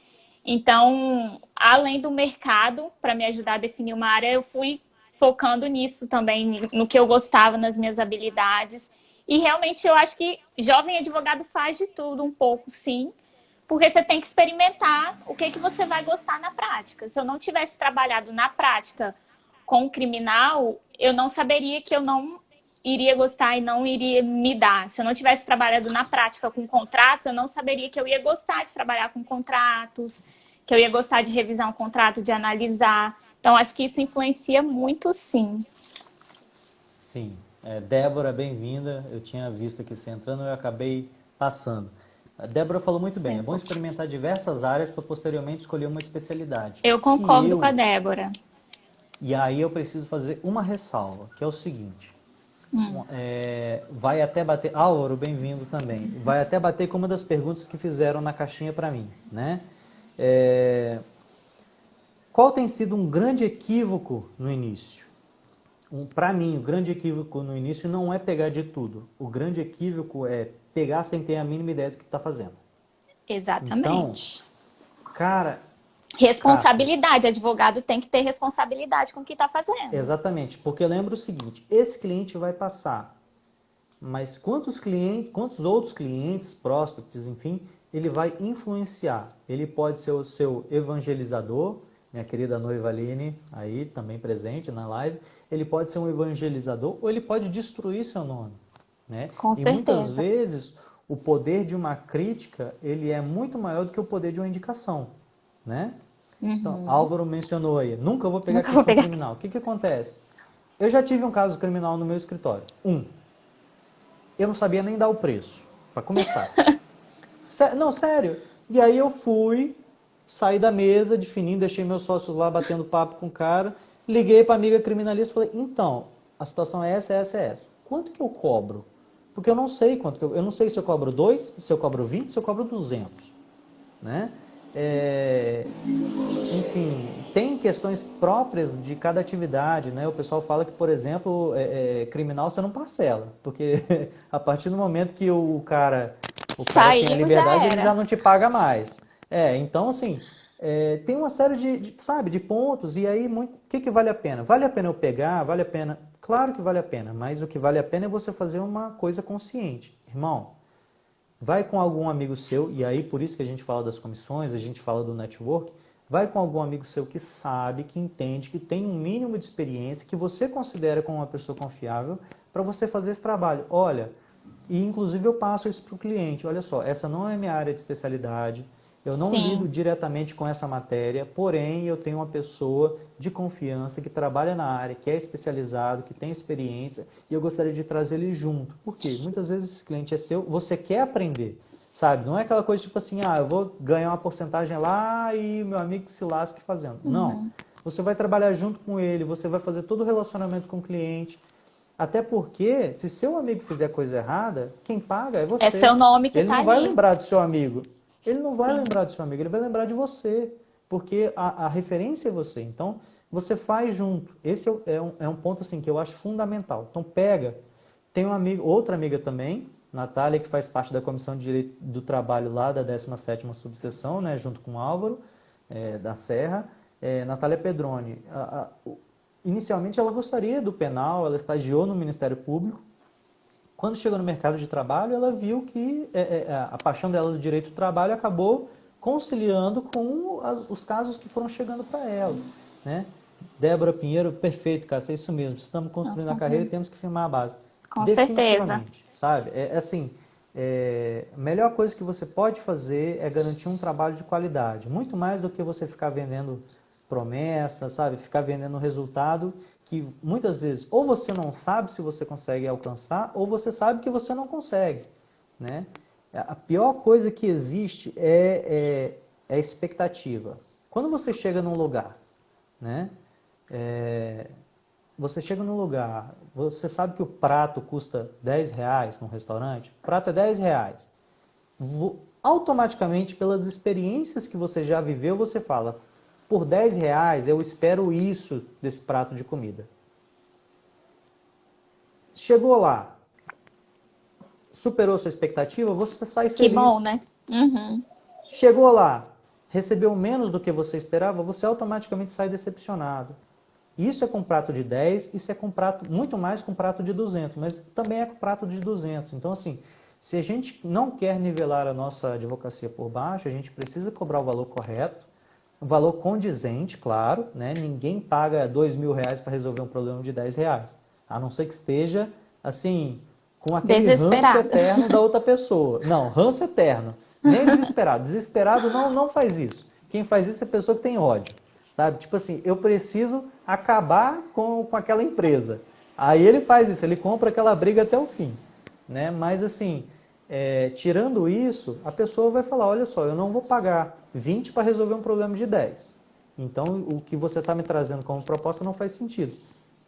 Então, além do mercado, para me ajudar a definir uma área, eu fui focando nisso também, no que eu gostava, nas minhas habilidades. E realmente eu acho que jovem advogado faz de tudo um pouco, sim, porque você tem que experimentar o que você vai gostar na prática. Se eu não tivesse trabalhado na prática com o criminal, eu não saberia que eu não iria gostar e não iria me dar. Se eu não tivesse trabalhado na prática com contratos, eu não saberia que eu ia gostar de trabalhar com contratos, que eu ia gostar de revisar um contrato, de analisar. Então, acho que isso influencia muito, sim. Sim. Débora, bem-vinda. Eu tinha visto aqui você entrando e eu acabei passando. A Débora falou muito bem. É bom experimentar diversas áreas para posteriormente escolher uma especialidade. Eu concordo com a Débora. E aí eu preciso fazer uma ressalva, que é o seguinte. Vai até bater... Álvaro, bem-vindo também. Vai até bater com uma das perguntas que fizeram na caixinha para mim, né? Qual tem sido um grande equívoco no início? Para mim, o grande equívoco no início não é pegar de tudo. O grande equívoco é pegar sem ter a mínima ideia do que está fazendo. Exatamente. Então, cara... Responsabilidade. Advogado tem que ter responsabilidade com o que está fazendo. Exatamente, porque lembra o seguinte, esse cliente vai passar, mas quantos outros clientes, prospects, enfim, ele vai influenciar? Ele pode ser o seu evangelizador, minha querida noiva Aline, aí também presente na live, ele pode ser um evangelizador ou ele pode destruir seu nome, né? Com certeza. Muitas vezes o poder de uma crítica, ele é muito maior do que o poder de uma indicação, né? Então, Álvaro mencionou aí, nunca vou pegar questão criminal. O que acontece? Eu já tive um caso criminal no meu escritório. Eu não sabia nem dar o preço, para começar. Não, sério. E aí eu saí da mesa, definindo, deixei meus sócios lá batendo papo com o cara, liguei para a amiga criminalista e falei, então, a situação é essa, essa, essa. Quanto que eu cobro? Porque eu não sei quanto eu não sei se eu cobro 2, se eu cobro 20, se eu cobro 200, né? Enfim, tem questões próprias de cada atividade, né? O pessoal fala que, por exemplo, criminal você não parcela, porque a partir do momento que o cara tem a liberdade, ele já não te paga mais. Então, assim, tem uma série de pontos, e aí, o que vale a pena? Vale a pena eu pegar? Vale a pena? Claro que vale a pena, mas o que vale a pena é você fazer uma coisa consciente. Irmão, vai com algum amigo seu, e aí por isso que a gente fala das comissões, a gente fala do network, Vai com algum amigo seu que sabe, que entende, que tem um mínimo de experiência, que você considera como uma pessoa confiável, para você fazer esse trabalho. Olha, e inclusive eu passo isso para o cliente. Olha só, essa não é minha área de especialidade. Eu não lido Sim. diretamente com essa matéria, porém eu tenho uma pessoa de confiança que trabalha na área, que é especializado, que tem experiência, e eu gostaria de trazer ele junto. Por quê? Muitas vezes esse cliente é seu, você quer aprender, sabe? Não é aquela coisa tipo assim, eu vou ganhar uma porcentagem lá e meu amigo que se lasque fazendo. Não. Uhum. Você vai trabalhar junto com ele, você vai fazer todo o relacionamento com o cliente. Até porque, se seu amigo fizer coisa errada, quem paga é É você. seu nome que Ele tá não vai ali. lembrar do seu amigo. Ele não vai Sim. lembrar do seu amigo, ele vai lembrar de você. Porque a referência é você. Então, você faz junto. Esse é um ponto assim, que eu acho fundamental. Então, pega. Tem uma amiga, outra amiga também, Natália, que faz parte da Comissão de Direito do Trabalho lá da 17ª Subseção, né, junto com o Álvaro, da Serra. Natália Pedroni. Inicialmente ela gostaria do penal, ela estagiou no Ministério Público. Quando chegou no mercado de trabalho, ela viu que a paixão dela do direito do trabalho acabou conciliando com os casos que foram chegando para ela, né? Débora Pinheiro, perfeito, cara, é isso mesmo. Estamos construindo a carreira e temos que firmar a base. Com certeza. Definitivamente, sabe? Assim, a melhor coisa que você pode fazer é garantir um trabalho de qualidade. Muito mais do que você ficar vendendo promessa, sabe? Ficar vendendo resultado que muitas vezes ou você não sabe se você consegue alcançar ou você sabe que você não consegue, né? A pior coisa que existe é a expectativa. Quando você chega num lugar, né? Você chega num lugar, você sabe que o prato custa R$ 10 num restaurante, o prato é R$ 10. Automaticamente, pelas experiências que você já viveu, você fala, por R$ 10 eu espero isso desse prato de comida. Chegou lá, superou sua expectativa, você sai Que bom, feliz. né? Uhum. Chegou lá, recebeu menos do que você esperava, você automaticamente sai decepcionado. Isso é com prato de 10, isso é com prato, muito mais com prato de 200, mas também é com prato de 200. Então, assim, se a gente não quer nivelar a nossa advocacia por baixo, a gente precisa cobrar o valor correto, um valor condizente, claro, né? Ninguém paga R$ 2.000 para resolver um problema de R$ 10, a não ser que esteja, assim, com aquele ranço Desesperado. eterno da outra pessoa. Não, ranço eterno, nem desesperado. Desesperado não faz isso. Quem faz isso é a pessoa que tem ódio, sabe? Tipo assim, eu preciso acabar com aquela empresa. Aí ele faz isso, ele compra aquela briga até o fim, né? Mas assim, tirando isso, a pessoa vai falar, olha só, eu não vou pagar 20 para resolver um problema de 10. Então, o que você está me trazendo como proposta não faz sentido.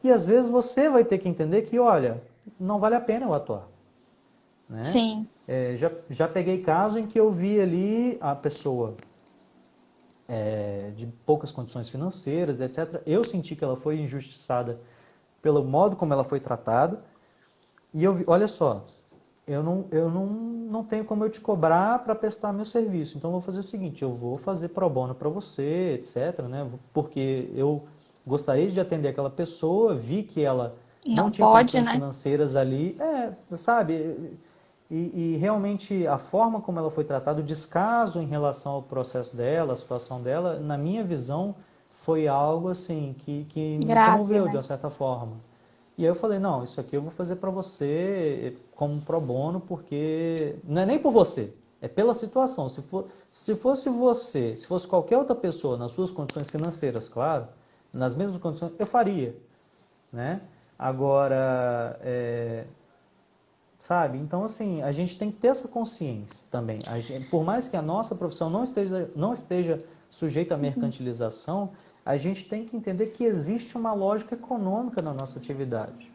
E às vezes você vai ter que entender que, olha, não vale a pena eu atuar, né? Sim. Já peguei caso em que eu vi ali a pessoa de poucas condições financeiras, etc. Eu senti que ela foi injustiçada pelo modo como ela foi tratada. E eu vi, olha só, eu não tenho como eu te cobrar para prestar meu serviço. Então, eu vou fazer o seguinte, eu vou fazer pro bono para você, etc., né? Porque eu gostaria de atender aquela pessoa, vi que ela não Não tinha pode, condições né? financeiras ali, sabe? E realmente a forma como ela foi tratada, o descaso em relação ao processo dela, a situação dela, na minha visão, foi algo assim que me Grave, comoveu de né? uma certa forma. E aí eu falei, não, isso aqui eu vou fazer para você como pro bono, porque não é nem por você, é pela situação. Se fosse você, se fosse qualquer outra pessoa nas suas condições financeiras, claro, nas mesmas condições, eu faria, né? Agora, sabe? Então, assim, a gente tem que ter essa consciência também. Por mais que a nossa profissão não esteja sujeita à mercantilização, a gente tem que entender que existe uma lógica econômica na nossa atividade.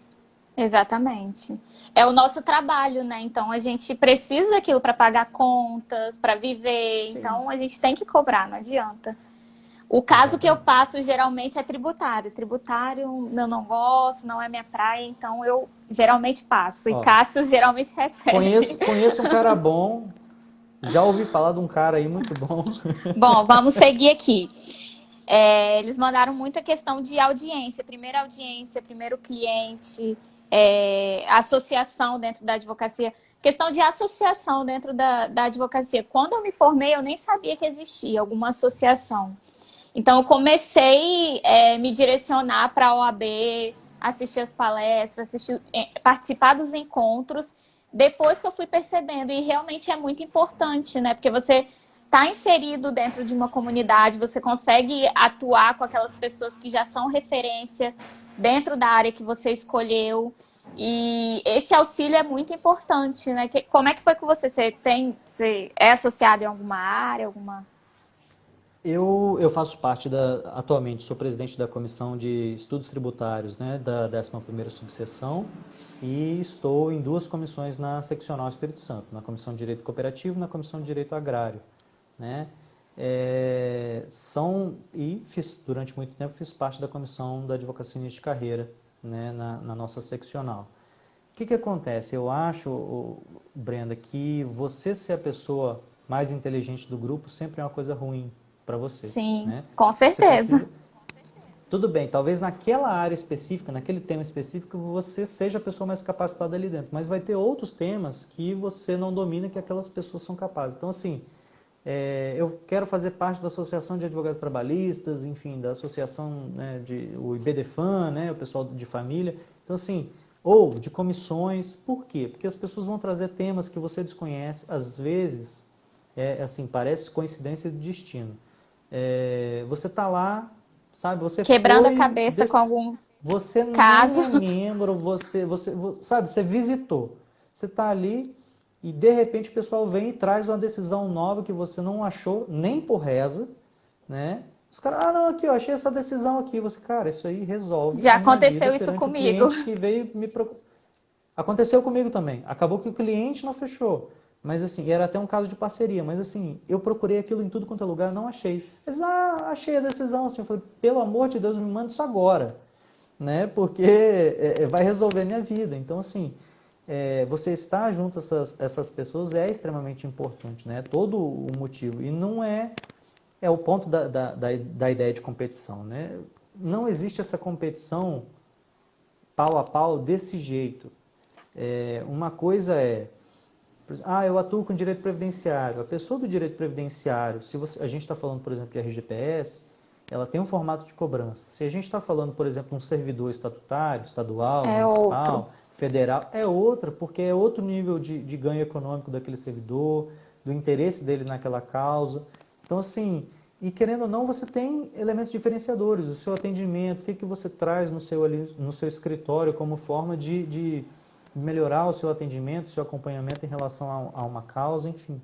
Exatamente. É o nosso trabalho, né? Então a gente precisa daquilo para pagar contas, para viver. Sim. Então a gente tem que cobrar, não adianta. O caso que eu Exatamente. passo geralmente é tributário. Tributário eu não gosto, não é minha praia, então eu geralmente passo. E Ó, Cássio geralmente recebe. conheço um cara bom, já ouvi falar de um cara aí muito bom. Bom, vamos seguir aqui. Eles mandaram muita questão de audiência, primeiro cliente, associação dentro da advocacia. Questão de associação dentro da advocacia. Quando eu me formei, eu nem sabia que existia alguma associação. Então, eu comecei a me direcionar para a OAB, assistir as palestras, participar dos encontros, depois que eu fui percebendo. E realmente é muito importante, né? Porque você está inserido dentro de uma comunidade, você consegue atuar com aquelas pessoas que já são referência dentro da área que você escolheu. E esse auxílio é muito importante, né? Como é que foi com você? Você é associado em alguma área, alguma... Eu faço parte atualmente, sou presidente da Comissão de Estudos Tributários, né, da 11ª Subseção, e estou em 2 comissões na Seccional Espírito Santo, na Comissão de Direito Cooperativo e na Comissão de Direito Agrário, né? Durante muito tempo, fiz parte da Comissão da Advocacia de Carreira, né, na nossa seccional. O que acontece? Eu acho, Brenda, que você ser a pessoa mais inteligente do grupo sempre é uma coisa ruim para você. Sim, né? com certeza. Tudo bem, talvez naquela área específica, naquele tema específico, você seja a pessoa mais capacitada ali dentro, mas vai ter outros temas que você não domina, que aquelas pessoas são capazes. Então, assim, eu quero fazer parte da Associação de Advogados Trabalhistas, enfim, da Associação, né, o IBDFAN, né, o pessoal de família. Então, assim, ou de comissões. Por quê? Porque as pessoas vão trazer temas que você desconhece, às vezes, assim, parece coincidência de destino. Você está lá, sabe? Você Quebrando a foi, cabeça com algum você caso. nem é membro, sabe? Você visitou. Você está ali e de repente o pessoal vem e traz uma decisão nova que você não achou nem por reza, né? Os caras, não, aqui, ó, achei essa decisão aqui. Você, cara, isso aí resolve Já a minha vida aconteceu isso perante o comigo. cliente que veio me procurar. Aconteceu comigo também. Acabou que o cliente não fechou. Mas assim, era até um caso de parceria. Mas assim, eu procurei aquilo em tudo quanto é lugar, não achei. Eles, achei a decisão. Assim, eu falei, pelo amor de Deus, me manda isso agora. Né? Porque vai resolver a minha vida. Então, assim, você estar junto a essas pessoas é extremamente importante. Né? Todo o motivo. E não é o ponto da ideia de competição. Né? Não existe essa competição pau a pau desse jeito. Uma coisa eu atuo com direito previdenciário. A pessoa do direito previdenciário, a gente está falando, por exemplo, de RGPS, ela tem um formato de cobrança. Se a gente está falando, por exemplo, um servidor estatutário, estadual, municipal, federal, é outra, porque é outro nível de ganho econômico daquele servidor, do interesse dele naquela causa. Então, assim, e querendo ou não, você tem elementos diferenciadores, o seu atendimento, o que você traz no seu escritório como forma de melhorar o seu atendimento, o seu acompanhamento em relação a uma causa, enfim.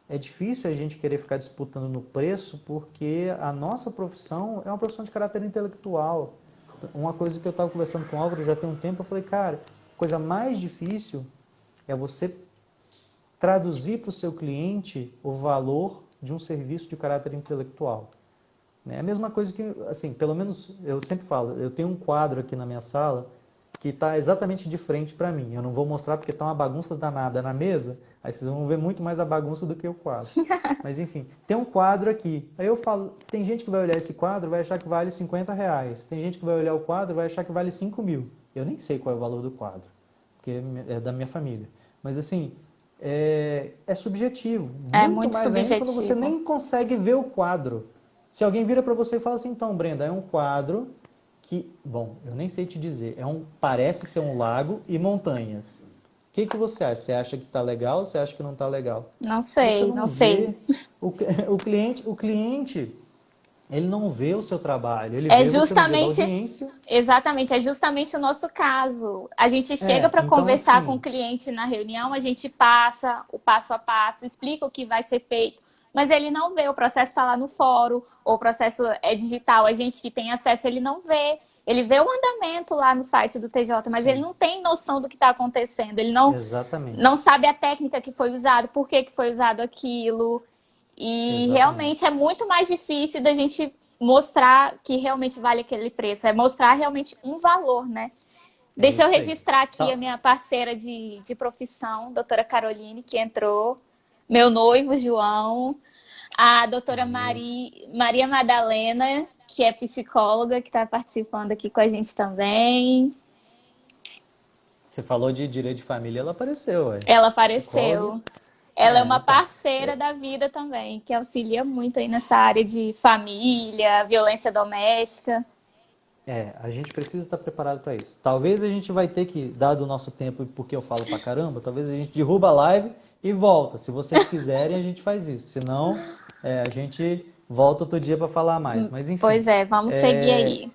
É difícil a gente querer ficar disputando no preço, porque a nossa profissão é uma profissão de caráter intelectual. Uma coisa que eu estava conversando com o Álvaro já tem um tempo, eu falei, cara, a coisa mais difícil é você traduzir para o seu cliente o valor de um serviço de caráter intelectual. É a mesma coisa que, assim, pelo menos eu sempre falo, eu tenho um quadro aqui na minha sala que está exatamente de frente para mim. Eu não vou mostrar porque está uma bagunça danada na mesa, aí vocês vão ver muito mais a bagunça do que o quadro. Mas enfim, tem um quadro aqui. Aí eu falo, tem gente que vai olhar esse quadro e vai achar que vale R$ 50. Tem gente que vai olhar o quadro e vai achar que vale 5.000. Eu nem sei qual é o valor do quadro, porque é da minha família. Mas assim, é subjetivo. É Muito muito mais ainda quando você subjetivo. nem consegue ver o quadro. Se alguém vira para você e fala assim, então, Brenda, é um quadro que, bom, eu nem sei te dizer, parece ser um lago e montanhas. O que você acha? Você acha que está legal ou você acha que não está legal? Não Você sei, não não vê. sei. O cliente, ele não vê o seu trabalho, ele É vê você no dia da justamente, audiência. exatamente, é justamente o nosso caso. A gente chega para Então conversar com o assim, cliente na reunião, a gente passa o passo a passo, explica o que vai ser feito, mas ele não vê, o processo está lá no fórum, ou o processo é digital, a gente que tem acesso, ele não vê. Ele vê o andamento lá no site do TJ, mas ele sim, não tem noção do que está acontecendo, ele não exatamente, sabe a técnica que foi usada, por que foi usado aquilo. E realmente exatamente. é muito mais difícil da gente mostrar que realmente vale aquele preço. É mostrar realmente um valor, né? É Deixa eu isso aí. registrar aqui a Tá. minha parceira de profissão, doutora Caroline, que entrou. Meu noivo, João. A doutora Aí, Maria Madalena, que é psicóloga, que está participando aqui com a gente também. você falou de direito de família, ela apareceu, ué. Ela Psicóloga. apareceu. ela é uma Então, parceira da vida também, que auxilia muito aí nessa área de família, violência doméstica. a gente precisa estar preparado para isso. Talvez a gente vai ter que, dado o nosso tempo, e porque eu falo pra caramba, talvez a gente derruba a live e volta. Se vocês quiserem, a gente faz isso. Se não, a gente volta outro dia para falar mais. Mas enfim, Pois é, vamos seguir aí.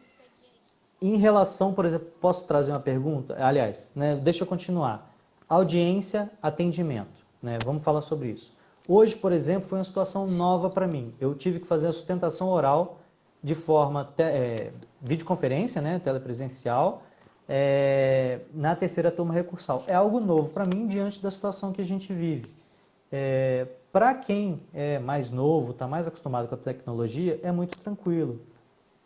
em relação, por exemplo, posso trazer uma pergunta? Aliás, né, deixa eu continuar. Audiência, atendimento, né? Vamos falar sobre isso. Hoje, por exemplo, foi uma situação nova para mim. Eu tive que fazer a sustentação oral de forma videoconferência, né, telepresencial, na terceira turma recursal. É algo novo para mim diante da situação que a gente vive. Para quem é mais novo, está mais acostumado com a tecnologia, é muito tranquilo.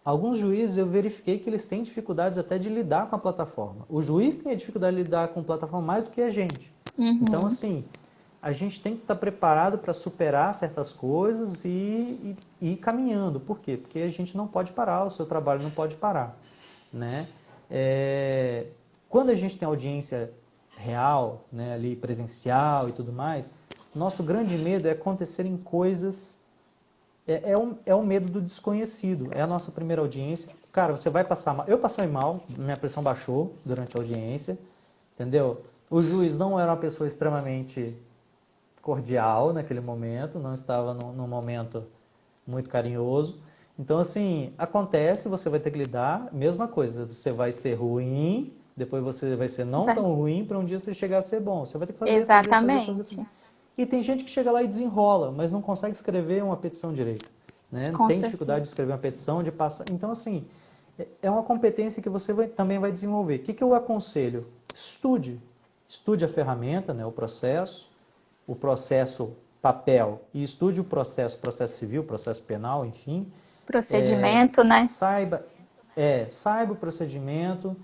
Alguns juízes eu verifiquei que eles têm dificuldades até de lidar com a plataforma. O juiz tem a dificuldade de lidar com a plataforma mais do que a gente. Então, assim, a gente tem que estar preparado para superar certas coisas e ir caminhando. Por quê? Porque a gente não pode parar, o seu trabalho não pode parar, né? Quando a gente tem audiência real, né, ali presencial e tudo mais, nosso grande medo é acontecerem coisas. É o medo do desconhecido. É a nossa primeira audiência. Cara, você vai passar mal. Eu passei mal, minha pressão baixou durante a audiência, entendeu? O juiz não era uma pessoa extremamente cordial naquele momento, não estava num momento muito carinhoso. Então, assim, acontece, você vai ter que lidar, mesma coisa, você vai ser ruim, depois você vai ser não tão ruim para um dia você chegar a ser bom. Você vai ter que fazer. Exatamente. E tem gente que chega lá e desenrola, mas não consegue escrever uma petição direito, né? Com Tem certeza. dificuldade de escrever uma petição, de passar. Então, assim, é uma competência que você também vai desenvolver. O que eu aconselho? Estude. Estude a ferramenta, né? O processo papel, e estude o processo civil, processo penal, enfim. Procedimento, né? Saiba, saiba o procedimento.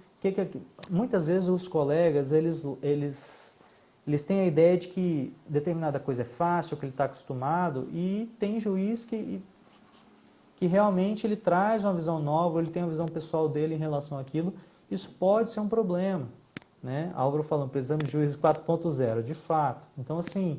Muitas vezes os colegas, eles têm a ideia de que determinada coisa é fácil, que ele está acostumado, e tem juiz que realmente ele traz uma visão nova, ele tem uma visão pessoal dele em relação àquilo. Isso pode ser um problema, né? Álvaro falando, precisamos de juízes 4.0, de fato. Então, assim,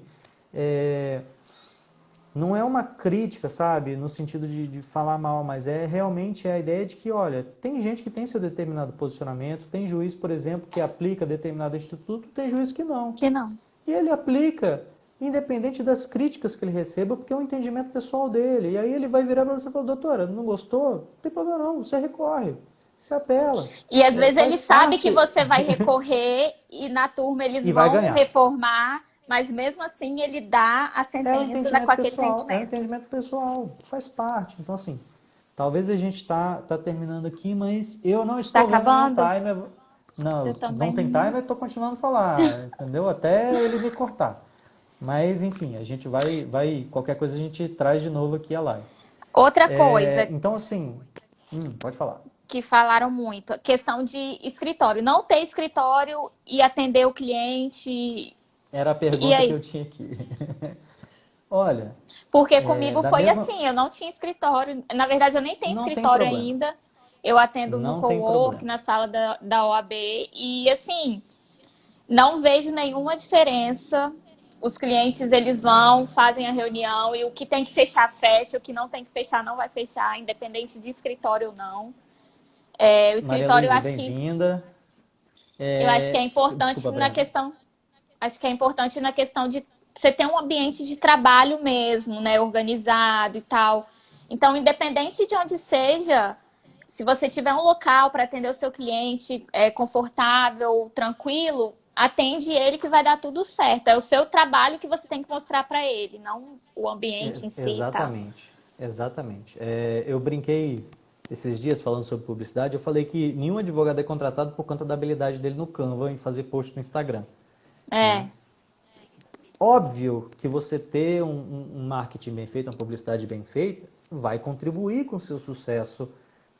não é uma crítica, sabe, no sentido de falar mal, mas realmente a ideia de que, olha, tem gente que tem seu determinado posicionamento, tem juiz, por exemplo, que aplica determinado instituto, tem juiz que não. Que não. E ele aplica, independente das críticas que ele receba, porque é um entendimento pessoal dele. E aí ele vai virar para você e falar, doutora, não gostou? Não tem problema não, você recorre, você apela. E às vezes ele Faz sabe parte que você vai recorrer e na turma eles e vai vão ganhar. reformar, mas mesmo assim ele dá a sentença com aquele É um entendimento. entendimento pessoal, faz parte. Então, assim, talvez a gente tá terminando aqui, mas eu não Tá estou vendo nenhum acabando? timer. Eu Não, não também tem não. timer, eu estou continuando a falar, entendeu? Até ele me cortar. Mas, enfim, a gente qualquer coisa a gente traz de novo aqui a live. Outra coisa Então, assim, pode falar. que falaram muito, a questão de escritório. Não ter escritório e atender o cliente. Era a E pergunta que aí? eu tinha aqui. Olha, Porque comigo da foi mesma. assim, eu não tinha escritório. Na verdade, eu nem tenho Não tem escritório problema. ainda. Eu atendo no Não tem cowork, problema. na sala da OAB. E assim, não vejo nenhuma diferença. Os clientes, eles vão, fazem a reunião e o que tem que fechar, fecha. O que não tem que fechar, não vai fechar, independente de escritório ou não. O Maria escritório, Luísa, bem-vinda. eu acho que é importante Desculpa, na Breno. questão, acho que é importante na questão de você ter um ambiente de trabalho mesmo, né, organizado e tal. Então, independente de onde seja, se você tiver um local para atender o seu cliente confortável, tranquilo, atende ele que vai dar tudo certo. É o seu trabalho que você tem que mostrar para ele, não o ambiente em si e tal. Exatamente, exatamente. Eu brinquei esses dias falando sobre publicidade, eu falei que nenhum advogado é contratado por conta da habilidade dele no Canva em fazer post no Instagram, né? É, Óbvio que você ter um marketing bem feito, uma publicidade bem feita, vai contribuir com o seu sucesso,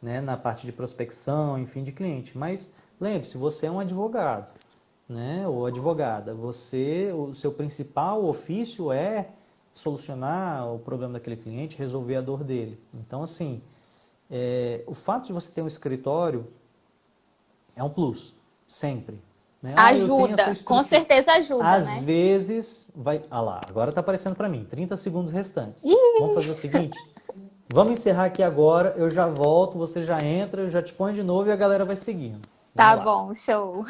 né, na parte de prospecção, enfim, de cliente. Mas lembre-se, você é um advogado, né, ou advogada. O seu principal ofício é solucionar o problema daquele cliente, resolver a dor dele. Então, assim, o fato de você ter um escritório é um plus, sempre. né? Eu tenho essa Ajuda, com estrutura. certeza ajuda, Às né? vezes vai. Ah lá, agora tá aparecendo para mim, 30 segundos restantes. Vamos Ih, fazer o seguinte? Vamos encerrar aqui agora, eu já volto, você já entra, eu já te ponho de novo e a galera vai seguindo. tá Vamos lá. bom, show.